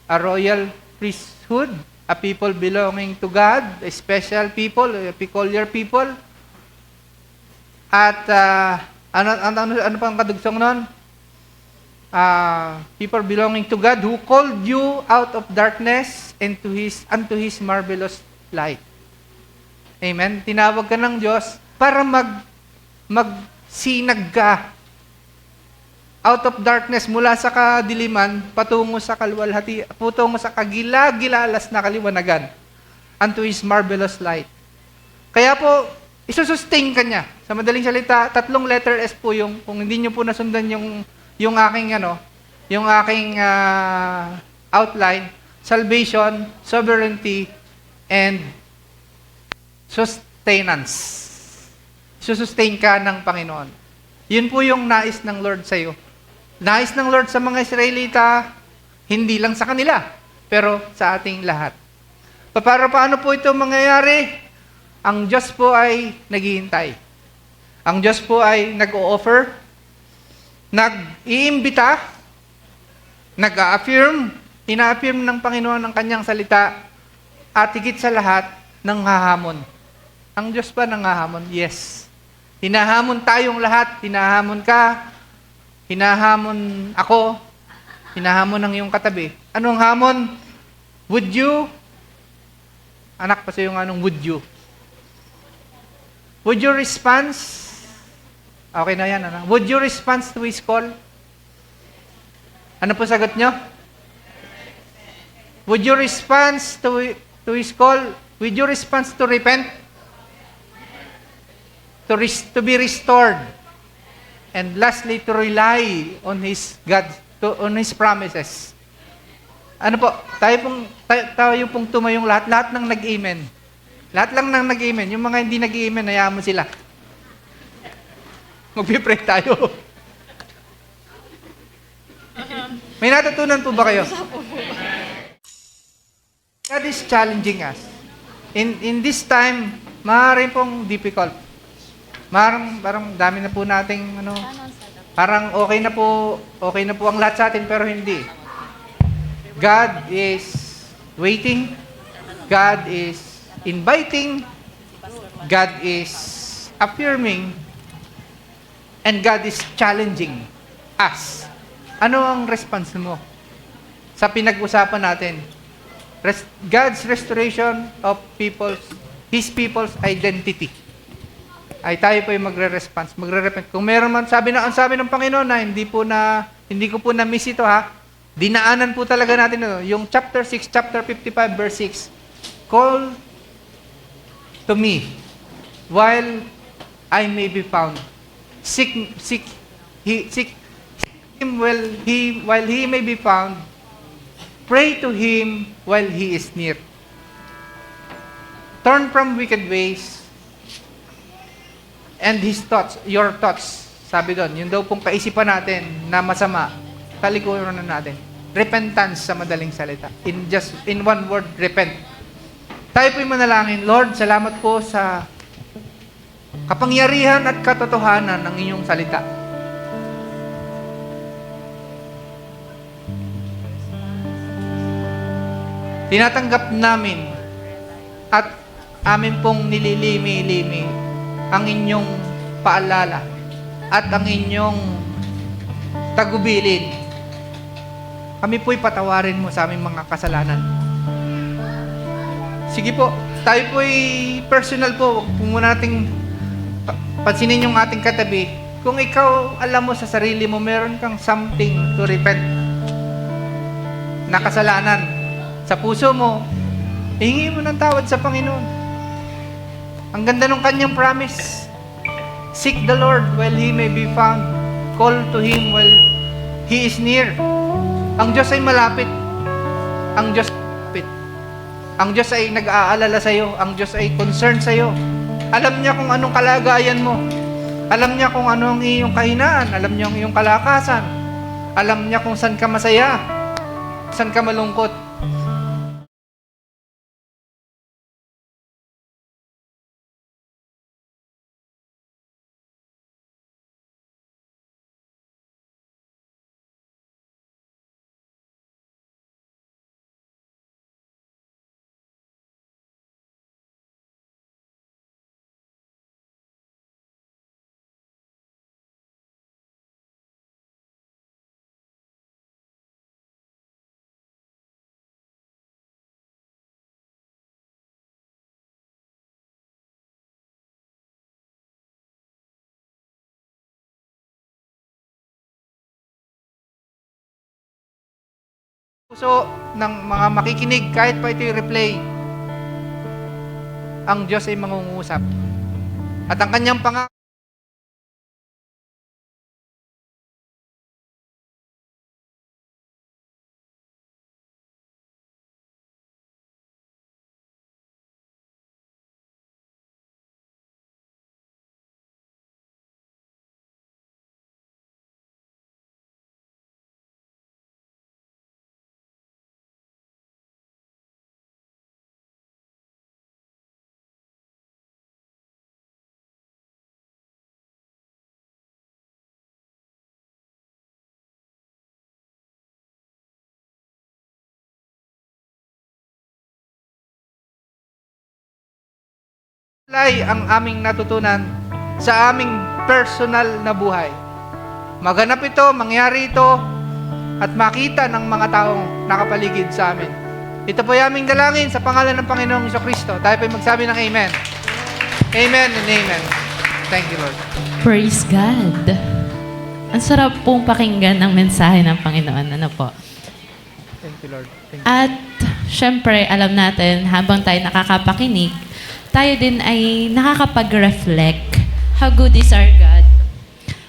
C: a royal priesthood, a people belonging to God, a special people, a peculiar people. At ano pang kadugsong nun? People belonging to God who called you out of darkness unto His marvelous light. Amen. Tinawag ka ng Diyos para magsinag ka out of darkness, mula sa kadiliman, patungo sa kaluwalhati, patungo sa kagilagilalas na kaliwanagan, unto His marvelous light. Kaya po, isusustain ka niya. Sa madaling salita, 3 letter S po yung, kung hindi niyo po nasundan yung aking, outline, salvation, sovereignty, and sustenance. Susustain ka ng Panginoon. Yun po yung nais ng Lord sa iyo. Nais ng Lord sa mga Israelita, hindi lang sa kanila, pero sa ating lahat. Paano po ito mangyayari? Ang Diyos po ay naghihintay. Ang Diyos po ay nag-o-offer, nag-iimbita, nag-a-affirm, ina-affirm ng Panginoon ang kanyang salita, at higit sa lahat, nanghahamon. Ang Diyos ba nanghahamon? Yes. Hinahamon tayong lahat, hinahamon ka, hinahamon ako, hinahamon ng iyong katabi. Anong hamon? Would you? Anak pa sa yung anong would you? Would you respond? Okay na yan, anak. Would you respond to His call? Ano po sagot nyo? Would you respond to His call? Would you respond to repent? To be restored? And lastly, to rely on on His promises. Ano po? Tayo pong tumayong lahat ng nag-amen. Lahat lang ng nag-amen. Yung mga hindi nag-amen, hayaan mo sila. Magpipray tayo. May natutunan po ba kayo? God is challenging us. In this time, maaaring pong difficult. Parang dami na po nating parang okay na po ang lahat sa atin, pero hindi. God is waiting. God is inviting. God is affirming. And God is challenging us. Ano ang response mo sa pinag-usapan natin? God's restoration of His people's identity. Ay tayo po yung magre-repent. Kung meron man, ang sabi ng Panginoon na hindi ko po na-miss ito ha, dinaanan po talaga natin ito. Yung chapter 6, chapter 55, verse 6, call to me while I may be found. Seek Him while He may be found. Pray to Him while He is near. Turn from wicked ways, and His thoughts, your thoughts, sabi doon, yun daw pong kaisipan natin na masama, talikuran na natin. Repentance sa madaling salita. In one word, repent. Tayo po'y manalangin, Lord, salamat po sa kapangyarihan at katotohanan ng inyong salita. Tinatanggap namin at amin pong nililimi-limi ang inyong paalala at ang inyong tagubilin. Kami po'y patawarin mo sa aming mga kasalanan. Sige po, tayo po'y personal po. Kung muna nating pansinin yung ating katabi. Kung ikaw alam mo sa sarili mo, meron kang something to repent na kasalanan sa puso mo, hingi mo ng tawad sa Panginoon. Ang ganda ng kanyang promise. Seek the Lord while He may be found. Call to Him while He is near. Ang Diyos ay malapit. Ang Diyos ay malapit. Ang Diyos ay nag-aalala sa iyo. Ang Diyos ay concerned sa iyo. Alam niya kung anong kalagayan mo. Alam niya kung ano ang iyong kahinaan. Alam niya ang iyong kalakasan. Alam niya kung saan ka masaya, saan ka malungkot. puso ng mga makikinig, kahit pa ito yung replay, ang Diyos ay mangungusap. At ang kanyang pangako, ang aming natutunan sa aming personal na buhay. Maganap ito, mangyari ito, at makita ng mga taong nakapaligid sa amin. Ito po yung aming dalangin sa pangalan ng Panginoong Jesucristo. Tayo po magsabi ng Amen. Amen and Amen. Thank you, Lord.
B: Praise God. Ang sarap pong pakinggan ng mensahe ng Panginoon. Ano po?
C: Thank you, Lord. Thank you.
B: At syempre, alam natin, habang tayo nakakapakinig, tayo din ay nakakapag-reflect how good is our God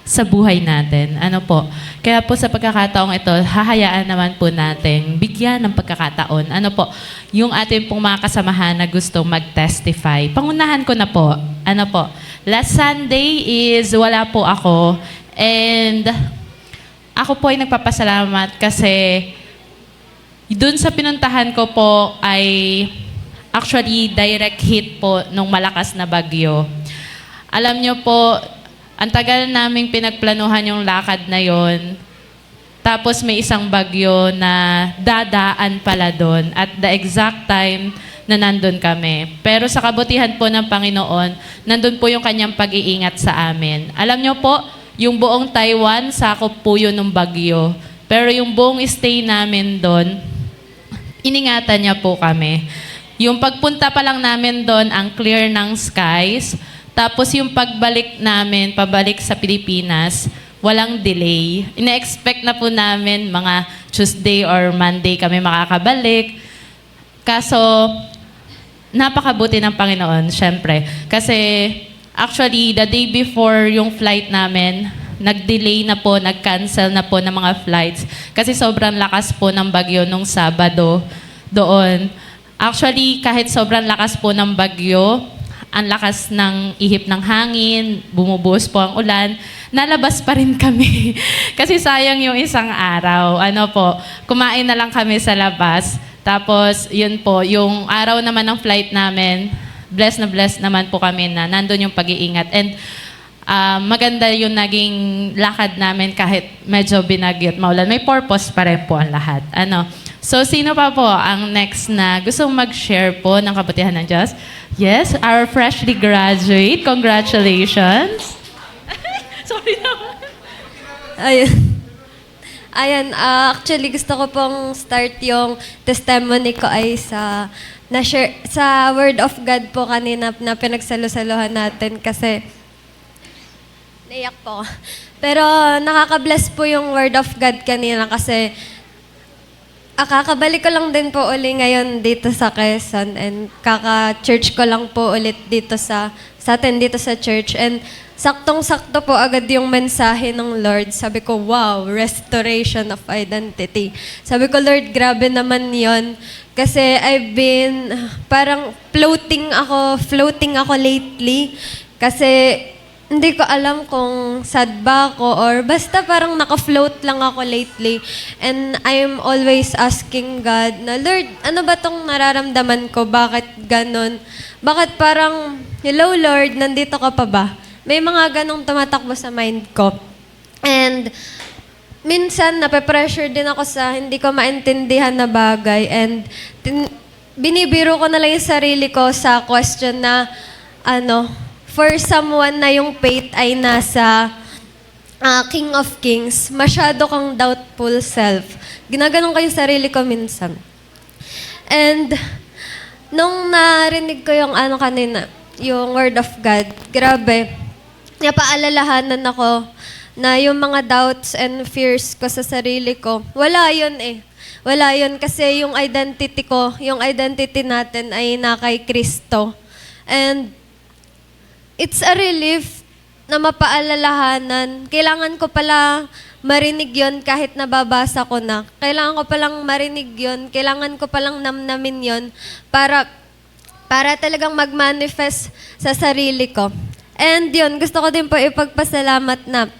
B: sa buhay natin. Ano po? Kaya po sa pagkakataong ito, hahayaan naman po natin bigyan ng pagkakataon. Ano po? Yung ating pong mga kasamahan na gustong mag-testify. Pangunahan ko na po. Ano po? Last Sunday is wala po ako. And ako po ay nagpapasalamat kasi dun sa pinuntahan ko po ay actually direct hit po nung malakas na bagyo. Alam nyo po, ang tagal naming pinagplanuhan yung lakad na yon. Tapos may isang bagyo na dadaan pala doon at the exact time na nandun kami. Pero sa kabutihan po ng Panginoon, nandun po yung kanyang pag-iingat sa amin. Alam nyo po, yung buong Taiwan, sakop po yun ng bagyo. Pero yung buong stay namin doon, iningatan niya po kami. Yung pagpunta pa lang namin doon, ang clear ng skies. Tapos yung pagbalik namin, pabalik sa Pilipinas, walang delay. Ina-expect na po namin mga Tuesday or Monday kami makakabalik. Kaso, napakabuti ng Panginoon, syempre. Kasi actually, the day before yung flight namin, nag-delay na po, nag-cancel na po ng mga flights. Kasi sobrang lakas po ng bagyo nung Sabado doon. Actually, kahit sobrang lakas po ng bagyo, ang lakas ng ihip ng hangin, bumubuhos po ang ulan, nalabas pa rin kami. Kasi sayang yung isang araw. Ano po, kumain na lang kami sa labas. Tapos, yun po, yung araw naman ng flight namin, blessed naman po kami na nandun yung pag-iingat. And maganda yung naging lakad namin kahit medyo binagyo at maulan. May purpose pa rin po ang lahat. Ano? So, sino pa po ang next na gustong mag-share po ng kabutihan ng Diyos? Yes, our freshly graduate. Congratulations. Sorry naman.
A: Ayan, actually gusto ko pong start yung testimony ko ay na-share sa Word of God po kanina na pinagsalo-saluhan natin kasi naiyak po. Pero nakaka-bless po yung Word of God kanina kasi kakabalik ko lang din po uli ngayon dito sa Quezon and kaka-church ko lang po ulit dito sa atin dito sa church and saktong-sakto po agad yung mensahe ng Lord. Sabi ko, wow, restoration of identity. Sabi ko, Lord, grabe naman yon kasi I've been parang floating ako lately kasi hindi ko alam kung sad ba ako or basta parang naka-float lang ako lately. And I'm always asking God na, Lord, ano ba tong nararamdaman ko? Bakit ganon? Bakit parang, hello Lord, nandito ka pa ba? May mga ganong tumatakbo sa mind ko. And minsan, nape-pressure din ako sa hindi ko maintindihan na bagay. And binibiro ko na lang yung sarili ko sa question na, for someone na yung faith ay nasa King of Kings, masyado kang doubtful self. Ginaganon ko yung sarili ko minsan. And nung narinig ko yung kanina, yung Word of God, grabe, napaalalahanan ako na yung mga doubts and fears ko sa sarili ko, wala yun eh. wala yun kasi yung identity ko, yung identity natin ay na kay Kristo. And it's a relief na mapaalalahanan. Kailangan ko pala marinig yon kahit nababasa ko na. Kailangan ko palang marinig yon, kailangan ko palang namnamin yon para talagang mag-manifest sa sarili ko. And yun, gusto ko din po ipagpasalamat na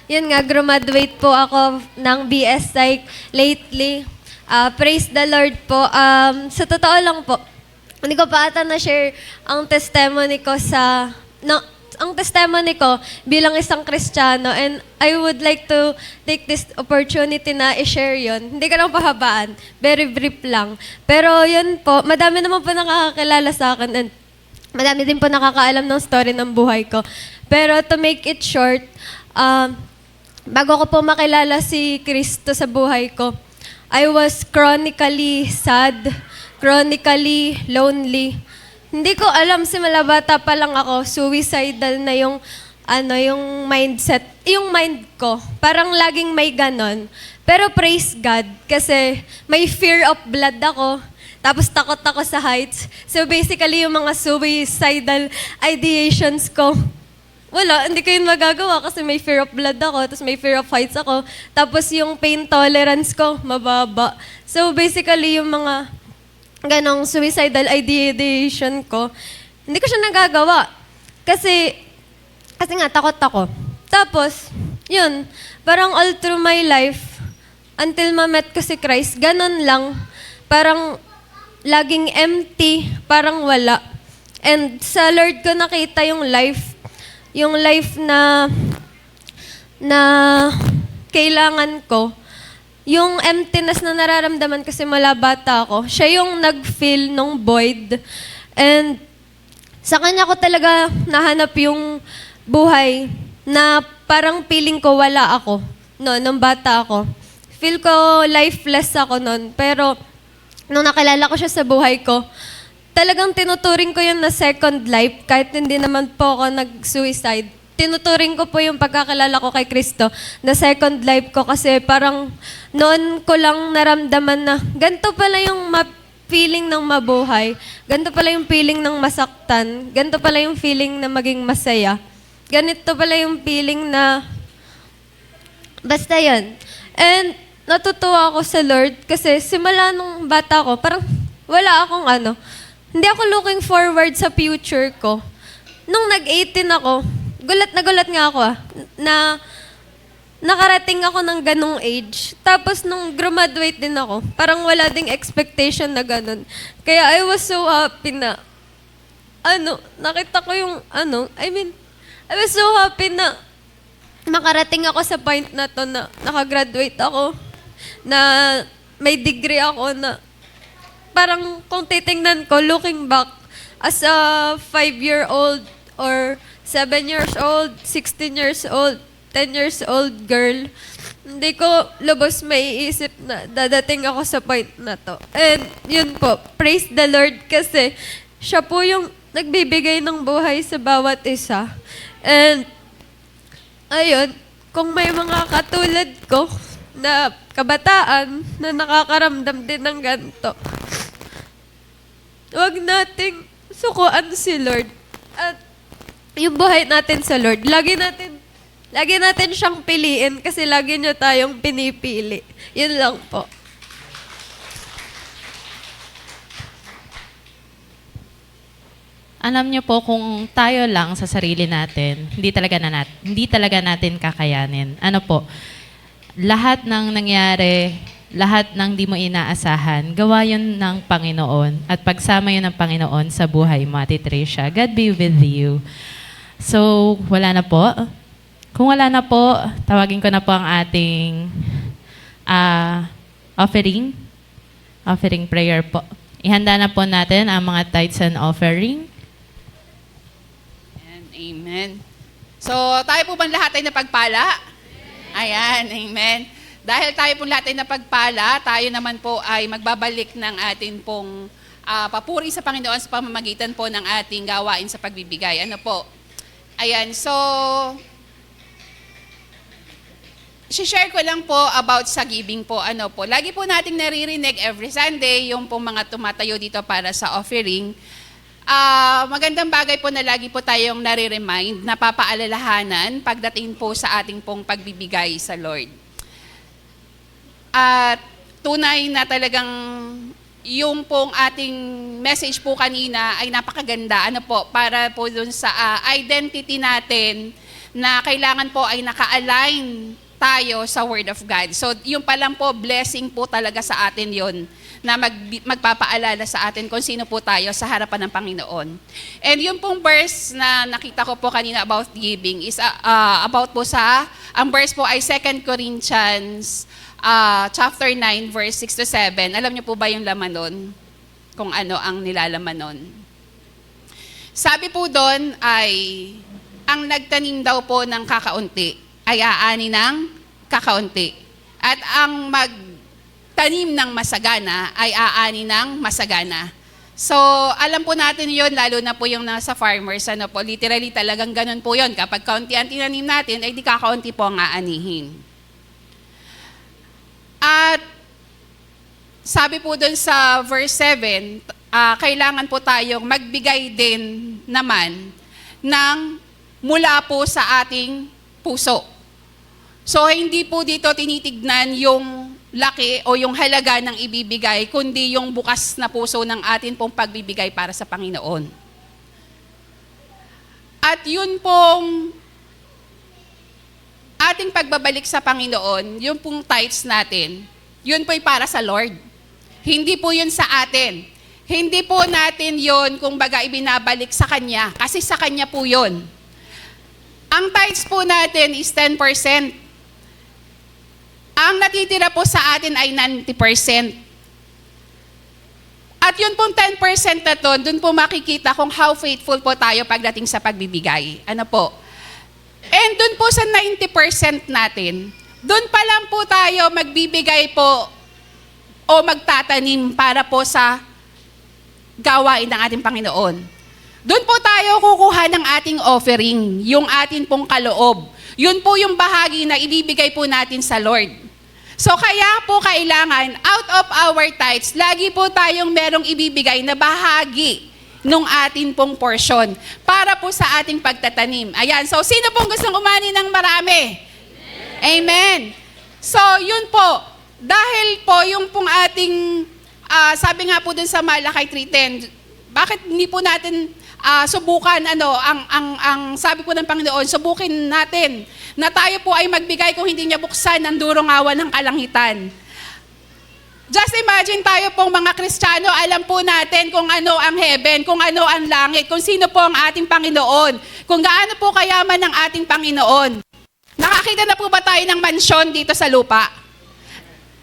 A: yun nga, graduate po ako ng BS Psych lately. Praise the Lord po. Sa totoo lang po, hindi ko pa ata na-share ang testimony ko ang testimony ko bilang isang Kristiyano, and I would like to take this opportunity na i-share yun. Hindi ko lang pahabaan. Very brief lang. Pero yun po, madami naman po nakakakilala sa akin and madami din po nakakaalam ng story ng buhay ko. Pero to make it short, bago ko po makilala si Kristo sa buhay ko, I was chronically sad, chronically lonely. Hindi ko alam, simula bata pa lang ako, suicidal na yung mindset, yung mind ko. Parang laging may ganon. Pero praise God, kasi may fear of blood ako. Tapos takot ako sa heights. So basically, yung mga suicidal ideations ko, wala, hindi ko yun magagawa kasi may fear of blood ako, tapos may fear of heights ako. Tapos yung pain tolerance ko, mababa. So basically, yung mga ganong suicidal ideation ko, hindi ko siya nagagawa. Kasi nga, takot ako. Tapos, yun, parang all through my life, until ma-met ko si Christ, ganon lang. Parang laging empty, parang wala. And sa Lord ko nakita yung life na kailangan ko. Yung emptiness na nararamdaman kasi mula bata ako, siya yung nag-fill nung void. And sa kanya ko talaga nahanap yung buhay na parang feeling ko wala ako nung bata ako. Feel ko lifeless ako noon. Pero nung nakilala ko siya sa buhay ko, talagang tinuturing ko yun na second life kahit hindi naman po ako nag-suicide. Tinuturing ko po yung pagkakilala ko kay Kristo na second life ko kasi parang noon ko lang naramdaman na ganito pala yung feeling ng mabuhay, ganito pala yung feeling ng masaktan, ganito pala yung feeling na maging masaya, ganito pala yung feeling na basta yun. And natutuwa ako sa Lord kasi simula nung bata ko, parang wala akong hindi ako looking forward sa future ko. Nung nag-18 ako, gulat nga ako na nakarating ako ng ganong age. Tapos nung graduate din ako, parang wala ding expectation na ganon. Kaya I was so happy na, nakita ko yung, I was so happy na makarating ako sa point na to na nakagraduate ako, na may degree ako na parang kung titingnan ko, looking back, as a 5-year-old or 7 years old, 16 years old, 10 years old girl, hindi ko lubos maiisip na dadating ako sa point na to. And yun po, praise the Lord kasi siya po yung nagbibigay ng buhay sa bawat isa. And ayun, kung may mga katulad ko na kabataan na nakakaramdam din ng ganito, huwag nating sukuan si Lord. At yung buhay natin sa Lord, lagi natin siyang piliin kasi lagi niyo tayong pinipili. Yun lang po.
B: Alam niyo po, kung tayo lang sa sarili natin, hindi talaga natin kakayanin. Lahat ng nangyari, lahat ng di mo inaasahan, gawa yun ng Panginoon at pagsama yun ng Panginoon sa buhay mo, Ate Tricia. God be with you. So, wala na po. Kung wala na po, tawagin ko na po ang ating offering prayer po. Ihanda na po natin ang mga tithes and offering.
D: Amen. So, tayo po bang lahat ay napagpala? Ayan, amen. Dahil tayo pong lahat ay napagpala, tayo naman po ay magbabalik ng atin pong papuri sa Panginoon sa pamamagitan po ng ating gawain sa pagbibigay. Ayan, so, share ko lang po about sa giving po. Ano po, lagi po nating naririnig every Sunday yung pong mga tumatayo dito para sa offering. Magandang bagay po na lagi po tayong nare-remind, napapaalalahanan pagdating po sa ating pong pagbibigay sa Lord. At tunay na talagang yung pong ating message po kanina ay napakaganda. Ano po, para po dun sa identity natin na kailangan po ay naka-align tayo sa Word of God. So, yung pa lang po, blessing po talaga sa atin yon na magpapaalala sa atin kung sino po tayo sa harapan ng Panginoon. And yung pong verse na nakita ko po kanina about giving is about po ang verse po ay 2 Corinthians chapter 9, verse 6 to 7. Alam niyo po ba yung laman nun? Kung ano ang nilalaman nun? Sabi po doon ay, ang nagtanim daw po ng kakaunti ay aani ng kakaunti. At ang magtanim ng masagana ay aani ng masagana. So, alam po natin yon, lalo na po yung nasa farmers. Ano po, literally talagang ganun po yon. Kapag kaunti ang tinanim natin, ay di kakaunti po ang aanihin. At sabi po dun sa verse 7, kailangan po tayong magbigay din naman ng mula po sa ating puso. So, hindi po dito tinitignan yung laki o yung halaga ng ibibigay, kundi yung bukas na puso ng atin pong pagbibigay para sa Panginoon. At yun pong ating pagbabalik sa Panginoon, yung pong tithes natin, yun po'y para sa Lord. Hindi po yun sa atin. Hindi po natin yun kung baga ibinabalik sa Kanya, kasi sa Kanya po yun. Ang tithes po natin is 10%. Ang natitira po sa atin ay 90%. At yun pong 10% na to, dun po makikita kung how faithful po tayo pagdating sa pagbibigay. Ano po? And dun po sa 90% natin, dun pa lang po tayo magbibigay po o magtatanim para po sa gawain ng ating Panginoon. Doon po tayo kukuha ng ating offering, yung ating pong kaloob. Yun po yung bahagi na ibibigay po natin sa Lord. So kaya po kailangan, out of our tithes, lagi po tayong merong ibibigay na bahagi nung atin pong portion para po sa ating pagtatanim. Ayan, so sino pong gustong umani ng marami? Amen. So yun po, dahil po yung pong ating, sabi nga po dun sa Malakay 3:10, bakit hindi po natin subukan, ang sabi po ng Panginoon, subukin natin na tayo po ay magbigay kung hindi niya buksan ang durong awan ng kalangitan. Just imagine tayo pong mga Kristiyano, alam po natin kung ano ang heaven, kung ano ang langit, kung sino po ang ating Panginoon, kung gaano po kayaman ng ating Panginoon. Nakakita na po ba tayo ng mansyon dito sa lupa?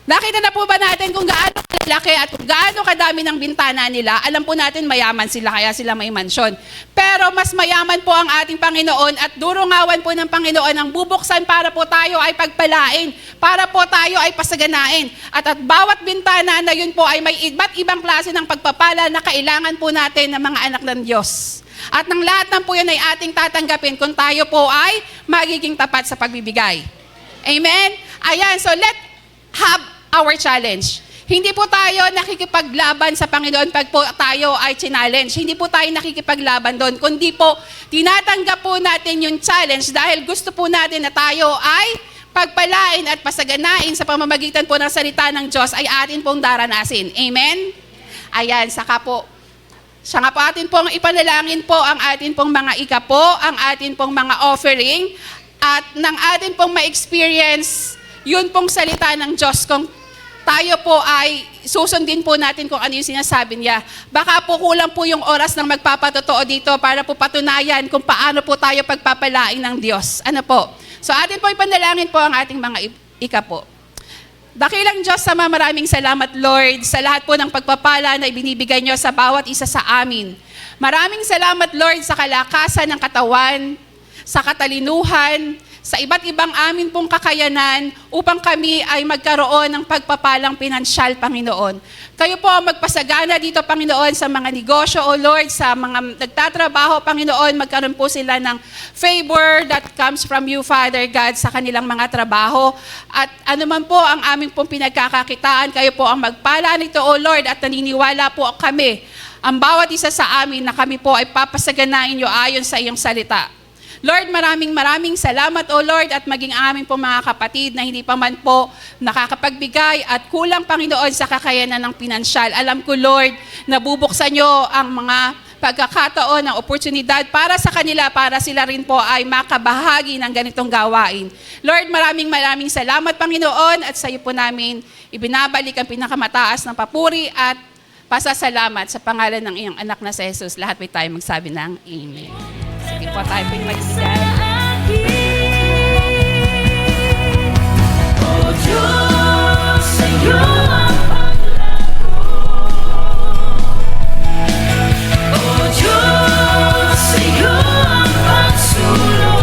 D: Nakita na po ba natin kung gaano kalaki at kung gaano kadami ng bintana nila? Alam po natin mayaman sila, kaya sila may mansyon. Pero mas mayaman po ang ating Panginoon at durungawan po ng Panginoon ang bubuksan para po tayo ay pagpalain, para po tayo ay pasaganain. At bawat bintana na yun po ay may iba't ibang klase ng pagpapala na kailangan po natin ng mga anak ng Diyos. At ng lahat ng po yun ay ating tatanggapin kung tayo po ay magiging tapat sa pagbibigay. Amen? Ayan, so let's have our challenge. Hindi po tayo nakikipaglaban sa Panginoon pag po tayo ay challenge. Hindi po tayo nakikipaglaban doon, kundi po tinatanggap po natin yung challenge dahil gusto po natin na tayo ay pagpalain at pasaganain sa pamamagitan po ng salita ng Diyos ay atin pong daranasin. Amen? Ayan, siya nga po atin pong ipanalangin po ang atin pong mga ikapo, ang atin pong mga offering, at ng atin pong ma-experience yun pong salita ng Diyos kung tayo po ay susundin po natin kung ano yung sinasabi niya. Baka po kulang po yung oras ng magpapatotoo dito para po patunayan kung paano po tayo pagpapalain ng Diyos. Ano po? So atin po ipanalangin po ang ating mga ikapo. Dakilang Diyos, Ama, maraming salamat, Lord, sa lahat po ng pagpapala na ibinibigay niyo sa bawat isa sa amin. Maraming salamat, Lord, sa kalakasan ng katawan, sa katalinuhan, sa iba't ibang amin pong kakayanan upang kami ay magkaroon ng pagpapalang pinansyal, Panginoon. Kayo po ang magpasagana dito, Panginoon, sa mga negosyo, O Lord, sa mga nagtatrabaho, Panginoon, magkaroon po sila ng favor that comes from you, Father God, sa kanilang mga trabaho. At anuman po ang aming pong pinagkakakitaan, kayo po ang magpala nito, O Lord, at naniniwala po kami, ang bawat isa sa amin, na kami po ay papasaganain nyo ayon sa iyong salita. Lord, maraming salamat, O Lord, at maging amin po mga kapatid na hindi pa man po nakakapagbigay at kulang, Panginoon, sa kakayanan ng pinansyal. Alam ko, Lord, na bubuksan nyo ang mga pagkakataon, ng oportunidad para sa kanila, para sila rin po ay makabahagi ng ganitong gawain. Lord, maraming salamat, Panginoon, at sa iyo po namin ibinabalik ang pinakamataas na papuri at pasasalamat sa pangalan ng iyong anak na si Jesus. Lahat may tayo magsabi ng Amen. Sige po, tayo po yung magbigay.
E: O Diyos, sa'yo ang paglago. O Diyos, sa'yo ang pagsulong.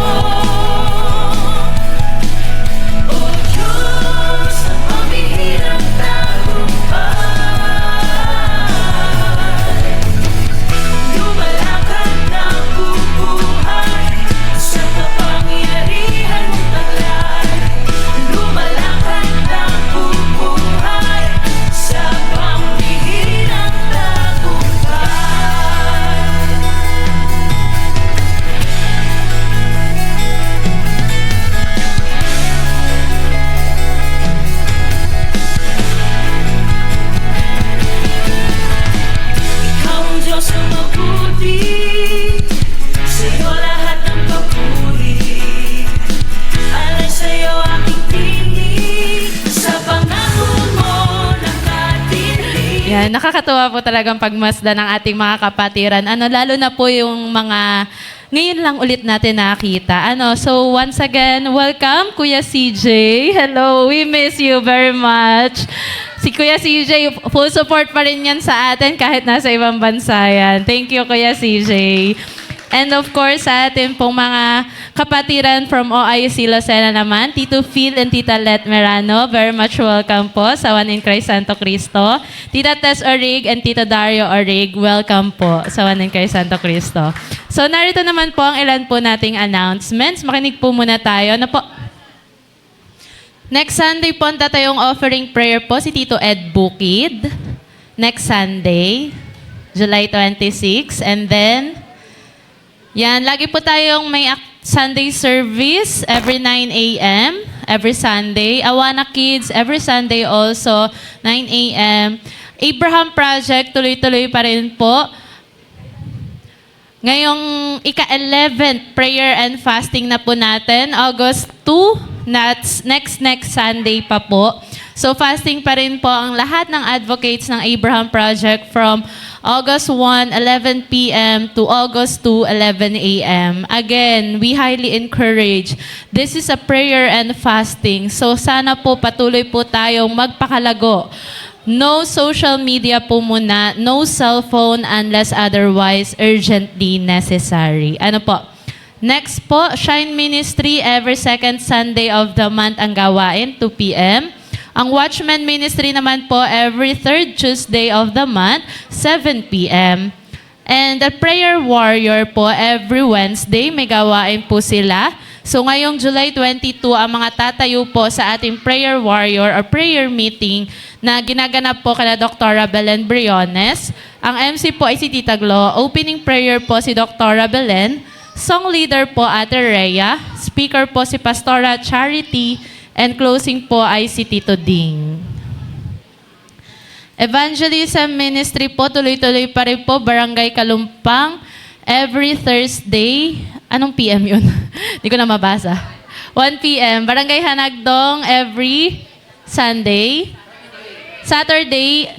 E: O Diyos, ang pamihirang tagumpay. Lumalakad ng bubuhay sa kapangyarihan mong taglay. Lumalakad ng bubuhay sa pambihirang tagumpay. Ikaw ang Diyos na mabuti, sa'yo lahat ng papuri. Alay sa'yo aking tinig, sa pangako mo nakatinig.
B: Yan, nakakatuwa po talagang pagmasdan ng ating mga kapatiran. Lalo na po yung mga ngayon lang ulit natin nakita. So once again, welcome Kuya CJ. Hello, we miss you very much. Si Kuya CJ, full support pa rin yan sa atin kahit nasa ibang bansa yan. Thank you, Kuya CJ. And of course, sa atin pong mga kapatiran from OIC Lucena naman, Tito Phil and Tita Let Merano, very much welcome po sa One in Christ Santo Cristo. Tita Tess Orig and Tito Dario Orig, welcome po sa One in Christ Santo Cristo. So narito naman po ang ilan po nating announcements. Makinig po muna tayo. Next Sunday po ang tatayong offering prayer po si Tito Ed Bukid. Next Sunday, July 26. And then, lagi po tayong may Sunday service every 9 a.m. every Sunday. Awana Kids every Sunday also, 9 a.m. Abraham Project, tuloy-tuloy pa rin po. Ngayong ika-11th prayer and fasting na po natin, August 2, next Sunday pa po. So fasting pa rin po ang lahat ng advocates ng Abraham Project from August 1, 11 p.m. to August 2, 11 a.m. Again, we highly encourage. This is a prayer and fasting. So sana po patuloy po tayong magpakalago. No social media po muna, no cellphone unless otherwise urgently necessary. Next po, Shine Ministry every second Sunday of the month ang gawain, 2 p.m. Ang Watchman Ministry naman po every third Tuesday of the month, 7 p.m. And the Prayer Warrior po every Wednesday, may gawain po sila. So ngayong July 22, ang mga tatayo po sa ating Prayer Warrior or prayer meeting na ginaganap po kala Dr. Belen Briones. Ang MC po ay si Tita Glo. Opening prayer po si Dr. Belen. Song leader po Ate Rhea. Speaker po si Pastora Charity. And closing po ay si Tito Ding. Evangelism Ministry po, tuloy-tuloy pa rin po, Barangay Kalumpang, every Thursday. Anong PM yun? Hindi ko na mabasa. 1 p.m. Barangay Hanagdong, every Sunday. Saturday,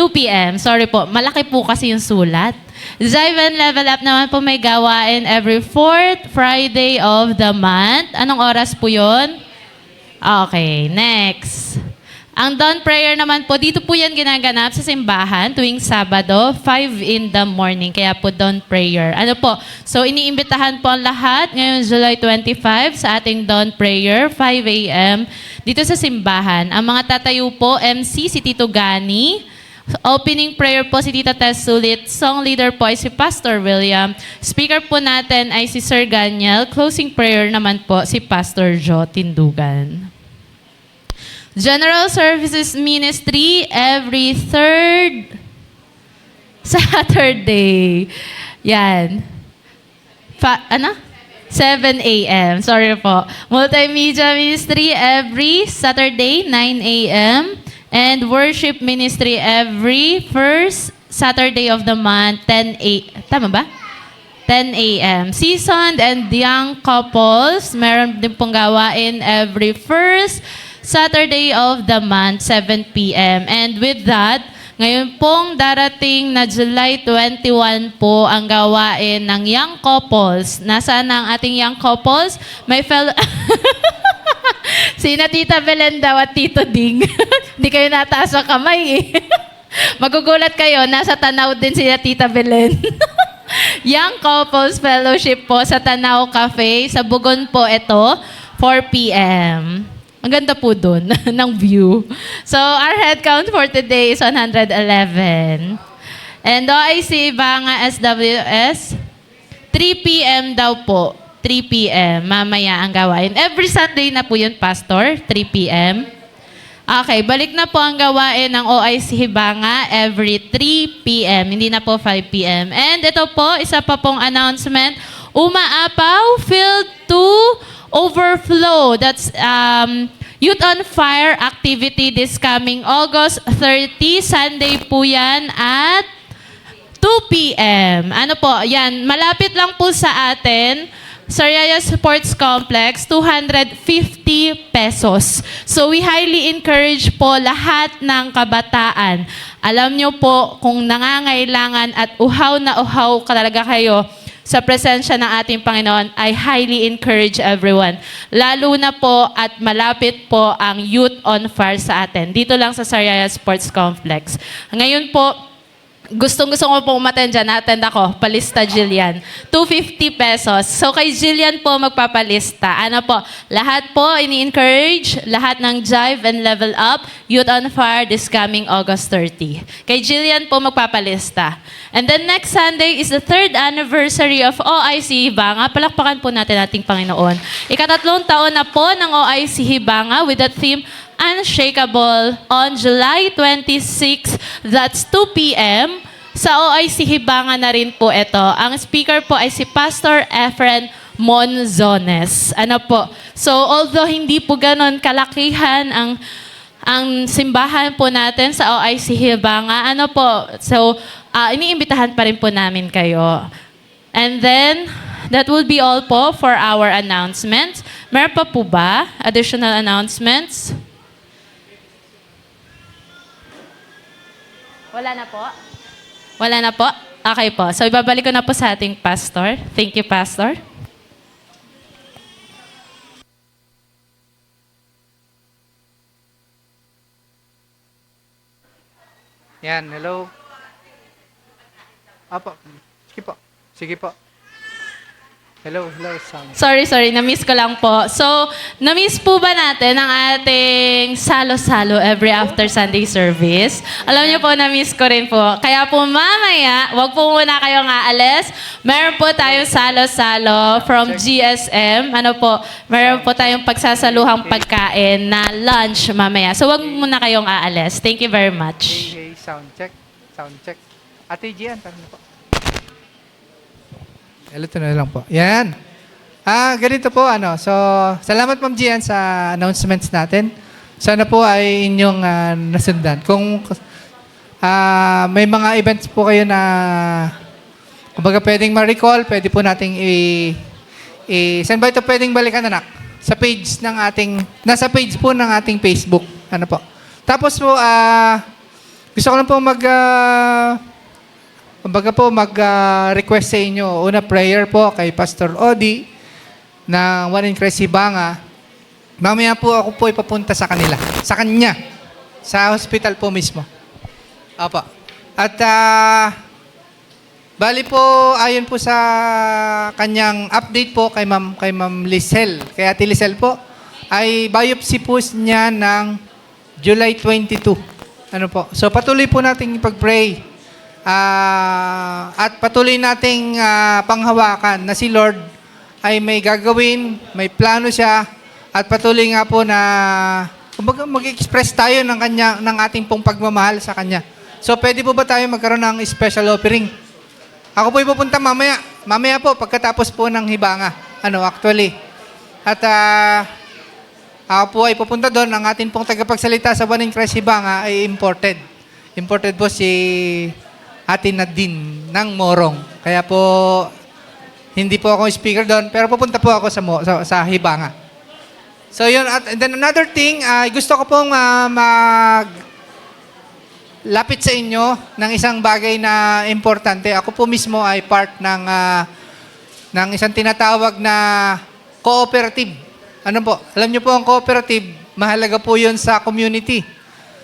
B: 2 p.m. Sorry po, malaki po kasi yung sulat. Zion Level Up naman po may gawain every 4th Friday of the month. Anong oras po yun? Okay, next. Ang dawn prayer naman po, dito po yan ginaganap sa simbahan tuwing Sabado, 5 in the morning. Kaya po dawn prayer. Ano po? So iniimbitahan po ang lahat ngayon July 25 sa ating dawn prayer, 5 a.m. dito sa simbahan. Ang mga tatayo po, MC si Tito Gani. Opening prayer po si Tita Tess Sulit. Song leader po ay si Pastor William. Speaker po natin ay si Sir Ganiel. Closing prayer naman po si Pastor Joe Tindugan. General Services Ministry every third Saturday. Yan. 7 a.m. Sorry po. Multimedia Ministry every Saturday, 9 a.m. And Worship Ministry every first Saturday of the month, 10 a.m. Seasoned and young couples, meron din pong gawain every first Saturday of the month, 7 p.m. And with that, ngayon pong darating na July 21 po ang gawain ng young couples. Nasaan ang ating young couples? May fellow... Sina Tita Belen daw at Tito Ding. Hindi kayo nataas ang kamay eh. Magugulat kayo, nasa Tanaw din sila Tita Belen. Young Couples Fellowship po sa Tanaw Cafe. Sa Bugon po ito, 4 p.m. Ang ganda po dun ng view. So, our head count for today is 111. And OIC Ibanga SWS, 3 p.m. daw po. 3 p.m. Mamaya ang gawain. Every Sunday na po yun, Pastor. 3 p.m. Okay, balik na po ang gawain ng OIC Hibanga every 3 p.m. Hindi na po 5 p.m. And ito po, isa pa pong announcement. Umaapaw, Field 2, Overflow. That's Youth on Fire activity this coming August 30. Sunday po yan at 2 p.m. Ano po, yan. Malapit lang po sa atin. Sariaya Sports Complex, 250 pesos. So we highly encourage po lahat ng kabataan. Alam nyo po kung nangangailangan at uhaw na uhaw talaga kayo sa presensya ng ating Panginoon, I highly encourage everyone. Lalo na po at malapit po ang Youth on Fire sa atin. Dito lang sa Sariaya Sports Complex. Ngayon po, gustong-gusto ko po umattend dyan. Attend ako. Palista Jillian. 250 pesos. So kay Jillian po magpapalista. Ano po? Lahat po ini-encourage. Lahat ng Jive and Level Up. Youth on Fire this coming August 30. Kay Jillian po magpapalista. And then next Sunday is the 3rd anniversary of OIC Hibanga. Palakpakan po natin ating Panginoon. Ikatatlong taon na po ng OIC Hibanga with the theme Unshakable on July 26, that's 2 p.m. Sa OIC Hibanga na rin po ito. Ang speaker po ay si Pastor Efren Monzones. Ano po? So, although hindi po ganon kalakihan ang simbahan po natin sa OIC Hibanga, ano po? So, iniimbitahan pa rin po namin kayo. And then, that will be all po for our announcements. Meron pa po ba additional announcements? Wala na po? Wala na po? Okay po. So, ibabalik ko na po sa ating pastor. Thank you, Pastor.
C: Yan, hello. Apo, sige po. Sige po. Hello, sound.
B: Sorry, na-miss ko lang po. So, na-miss po ba natin ang ating salo-salo every after Sunday service? Alam niyo po, na-miss ko rin po. Kaya po mamaya, wag po muna kayong aalis. Meron po tayong salo-salo from GSM. Ano po, meron po tayong pagsasaluhang pagkain na lunch mamaya. So, wag muna kayong aalis. Thank you very much.
C: Okay, sound check. Ate Gian, tanong na po. Ito na lang po. Yan. Ganito po, So, salamat Ma'am Gian sa announcements natin. Sana po ay inyong nasundan. Kung may mga events po kayo na kumbaga pwedeng ma-recall, pwede po nating saan ba ito pwedeng balikan, anak? Sa page ng ating, nasa page po ng ating Facebook. Ano po? Tapos po, gusto ko lang po mag-request sa inyo. Una, prayer po kay Pastor Odi ng One in Christ Hibanga. Mamaya po ako po ipapunta sa kanya. Sa hospital po mismo. Opo. At bali po, ayon po sa kanyang update po kay Ma'am Lisel, kay Ate Lisel po, ay biopsy po niya ng July 22. Ano po? So patuloy po nating ipag-pray. At patuloy nating panghawakan na si Lord ay may gagawin, may plano siya, at patuloy nga po na kumbaga mag-express tayo ng ating pong pagmamahal sa Kanya. So pwede po ba tayo magkaroon ng special offering? Ako po ipupunta mamaya. Mamaya po, pagkatapos po ng hibanga. Actually. At ako po ay pupunta doon. Ang ating pong tagapagsalita sa One in Christ Hibanga ay imported. Imported po si Ate Nadine ng Morong. Kaya po, hindi po ako speaker doon, pero pupunta po ako sa Hibanga. So yun, at then another thing, gusto ko pong lapit sa inyo ng isang bagay na importante. Ako po mismo ay part ng isang tinatawag na cooperative. Ano po? Alam niyo po ang cooperative, mahalaga po yun sa community.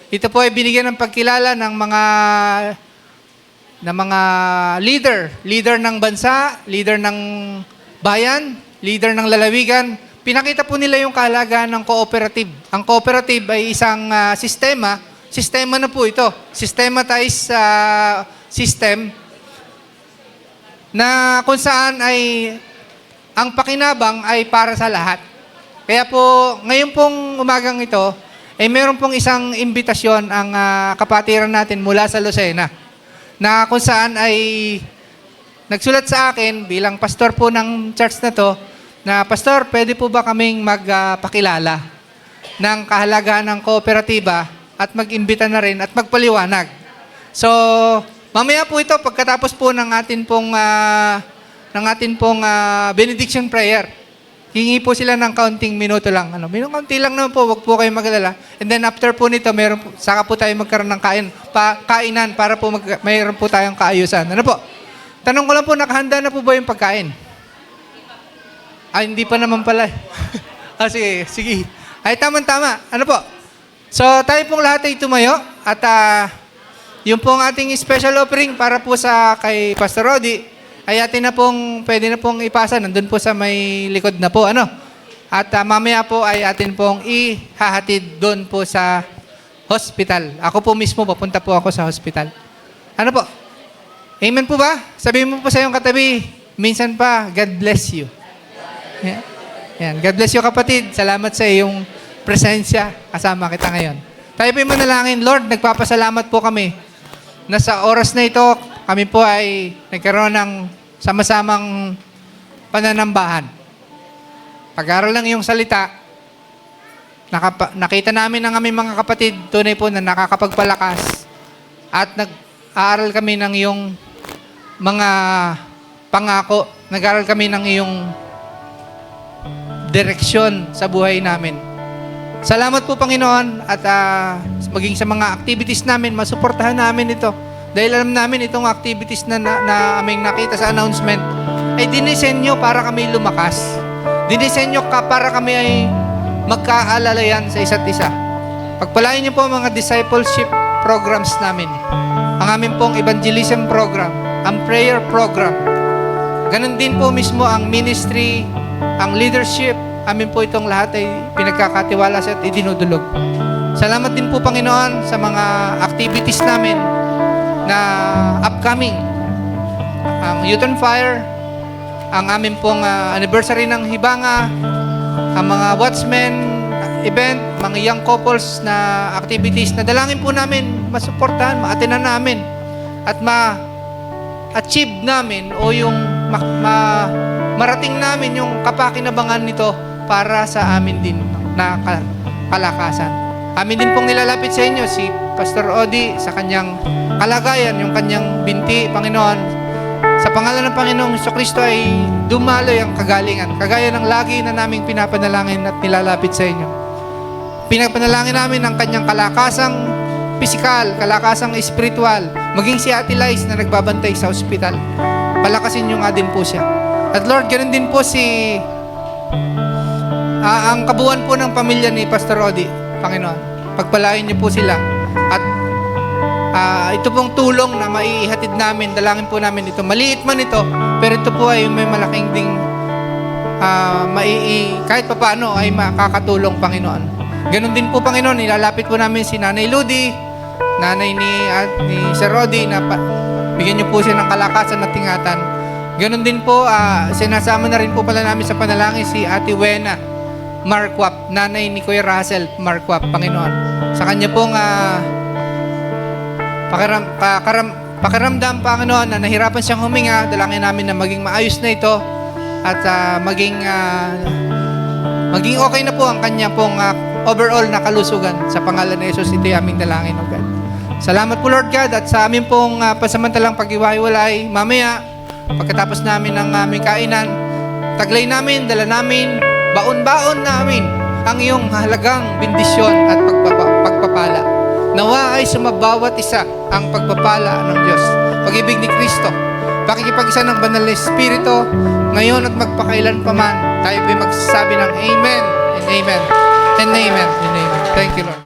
C: Ito po ay binigyan ng pagkilala ng mga leader ng bansa, leader ng bayan, leader ng lalawigan. Pinakita po nila yung kahalagaan ng cooperative. Ang cooperative ay isang sistema na po ito. Systematized system na kung saan ay ang pakinabang ay para sa lahat. Kaya po, ngayon pong umagang ito, ay meron pong isang imbitasyon ang kapatiran natin mula sa Lucena na kung saan ay nagsulat sa akin bilang pastor po ng church na to na, Pastor, pwede po ba kaming magpakilala ng kahalagahan ng kooperatiba at mag-imbita na rin at magpaliwanag. So, mamaya po ito, pagkatapos po ng atin pong benediction prayer, hingi po sila ng kaunting minuto lang. Kaunti lang naman po, wag po kayo mag-alala. And then after po nito, saka po tayo magkaroon ng kainan para po mayroon po tayong kaayusan. Ano po? Tanong ko lang po, nakahanda na po ba yung pagkain? Hindi pa naman pala. Sige. Ay, tama. Ano po? So, tayo pong lahat ay tumayo at yung pong ating special offering para po kay Pastor Rodi ay pwede na pong ipasa. Nandun po sa may likod na po. At mamaya po ay atin pong ihahatid doon po sa hospital. Ako po mismo, papunta po ako sa hospital. Ano po? Amen po ba? Sabihin mo po sa iyong katabi, minsan pa, God bless you. Yan. God bless you, kapatid. Salamat sa iyong presensya. Kasama kita ngayon. Tayo po yung manalangin. Lord, nagpapasalamat po kami na sa oras na ito, kami po ay nagkaroon ng sama-samang pananambahan. Pag-aral lang yung salita, nakita namin ng aming mga kapatid, tunay po na nakakapagpalakas at nag-aaral kami ng iyong mga pangako. Nag-aaral kami ng iyong direksyon sa buhay namin. Salamat po, Panginoon, at maging sa mga activities namin, masuportahan namin ito. Dahil alam namin itong activities na aming nakita sa announcement ay dinisenyo para kami lumakas. Dinisenyo para kami ay magkaalalayan sa isa't isa. Pagpalain niyo po ang mga discipleship programs namin. Ang aming pong evangelism program, ang prayer program. Ganon din po mismo ang ministry, ang leadership, amin po itong lahat ay pinagkakatiwala at idinudulog. Salamat din po, Panginoon, sa mga activities namin na upcoming. Ang Youth on Fire, ang amin pong anniversary ng Hibanga, ang mga Watchmen event, mga young couples na activities na dalangin po namin masuportahan, ma-attenan namin at ma-achieve namin o yung marating namin yung kapakinabangan nito para sa amin din na kalakasan. Amin din pong nilalapit sa inyo si Pastor Odi sa kanyang kalagayan, yung kanyang binti, Panginoon. Sa pangalan ng Panginoong Jesucristo ay dumaloy ang kagalingan. Kagaya ng lagi na naming pinapanalangin at nilalapit sa inyo. Pinapanalangin namin ang kanyang kalakasang pisikal, kalakasang espiritual, maging si Ate Lice na nagbabantay sa ospital. Palakasin nyo nga din po siya. At Lord, ganun din po ang kabuuan po ng pamilya ni Pastor Odi, Panginoon. Pagpalain niyo po sila. At ito pong tulong na maihatid namin, dalangin po namin ito. Maliit man ito, pero ito po ay may malaking ding kahit papaano ay makakatulong, Panginoon. Ganun din po, Panginoon, ilalapit po namin si Nanay Ludi, nanay ni Sir Rodi, na bigyan niyo po siya ng kalakasan at tingatan. Ganun din po, sinasama na rin po pala namin sa panalangin si Ate Wena Marquap, nanay ni Kuya Russell Marquap, Panginoon. Sa kanya pong pakiramdam, Panginoon, na nahirapan siyang huminga, dalangin namin na maging maayos na ito at maging okay na po ang kanya pong overall na kalusugan. Sa pangalan ni Jesus, ito yung aming dalangin, O God. Salamat po, Lord God, at sa aming pong pasamantalang pag-iwahiwalay, mamaya, pagkatapos namin ng aming kainan, taglay namin, dala namin, baon-baon namin ang iyong halagang bendisyon at pagpapala. Nawa ay sumabawat isa ang pagpapala ng Diyos, pag-ibig ni Kristo, pakikipag-isa ng banal na Espiritu, ngayon at magpakailan pa man, tayo po'y magsasabi ng Amen and Amen and Amen and Amen. Thank you, Lord.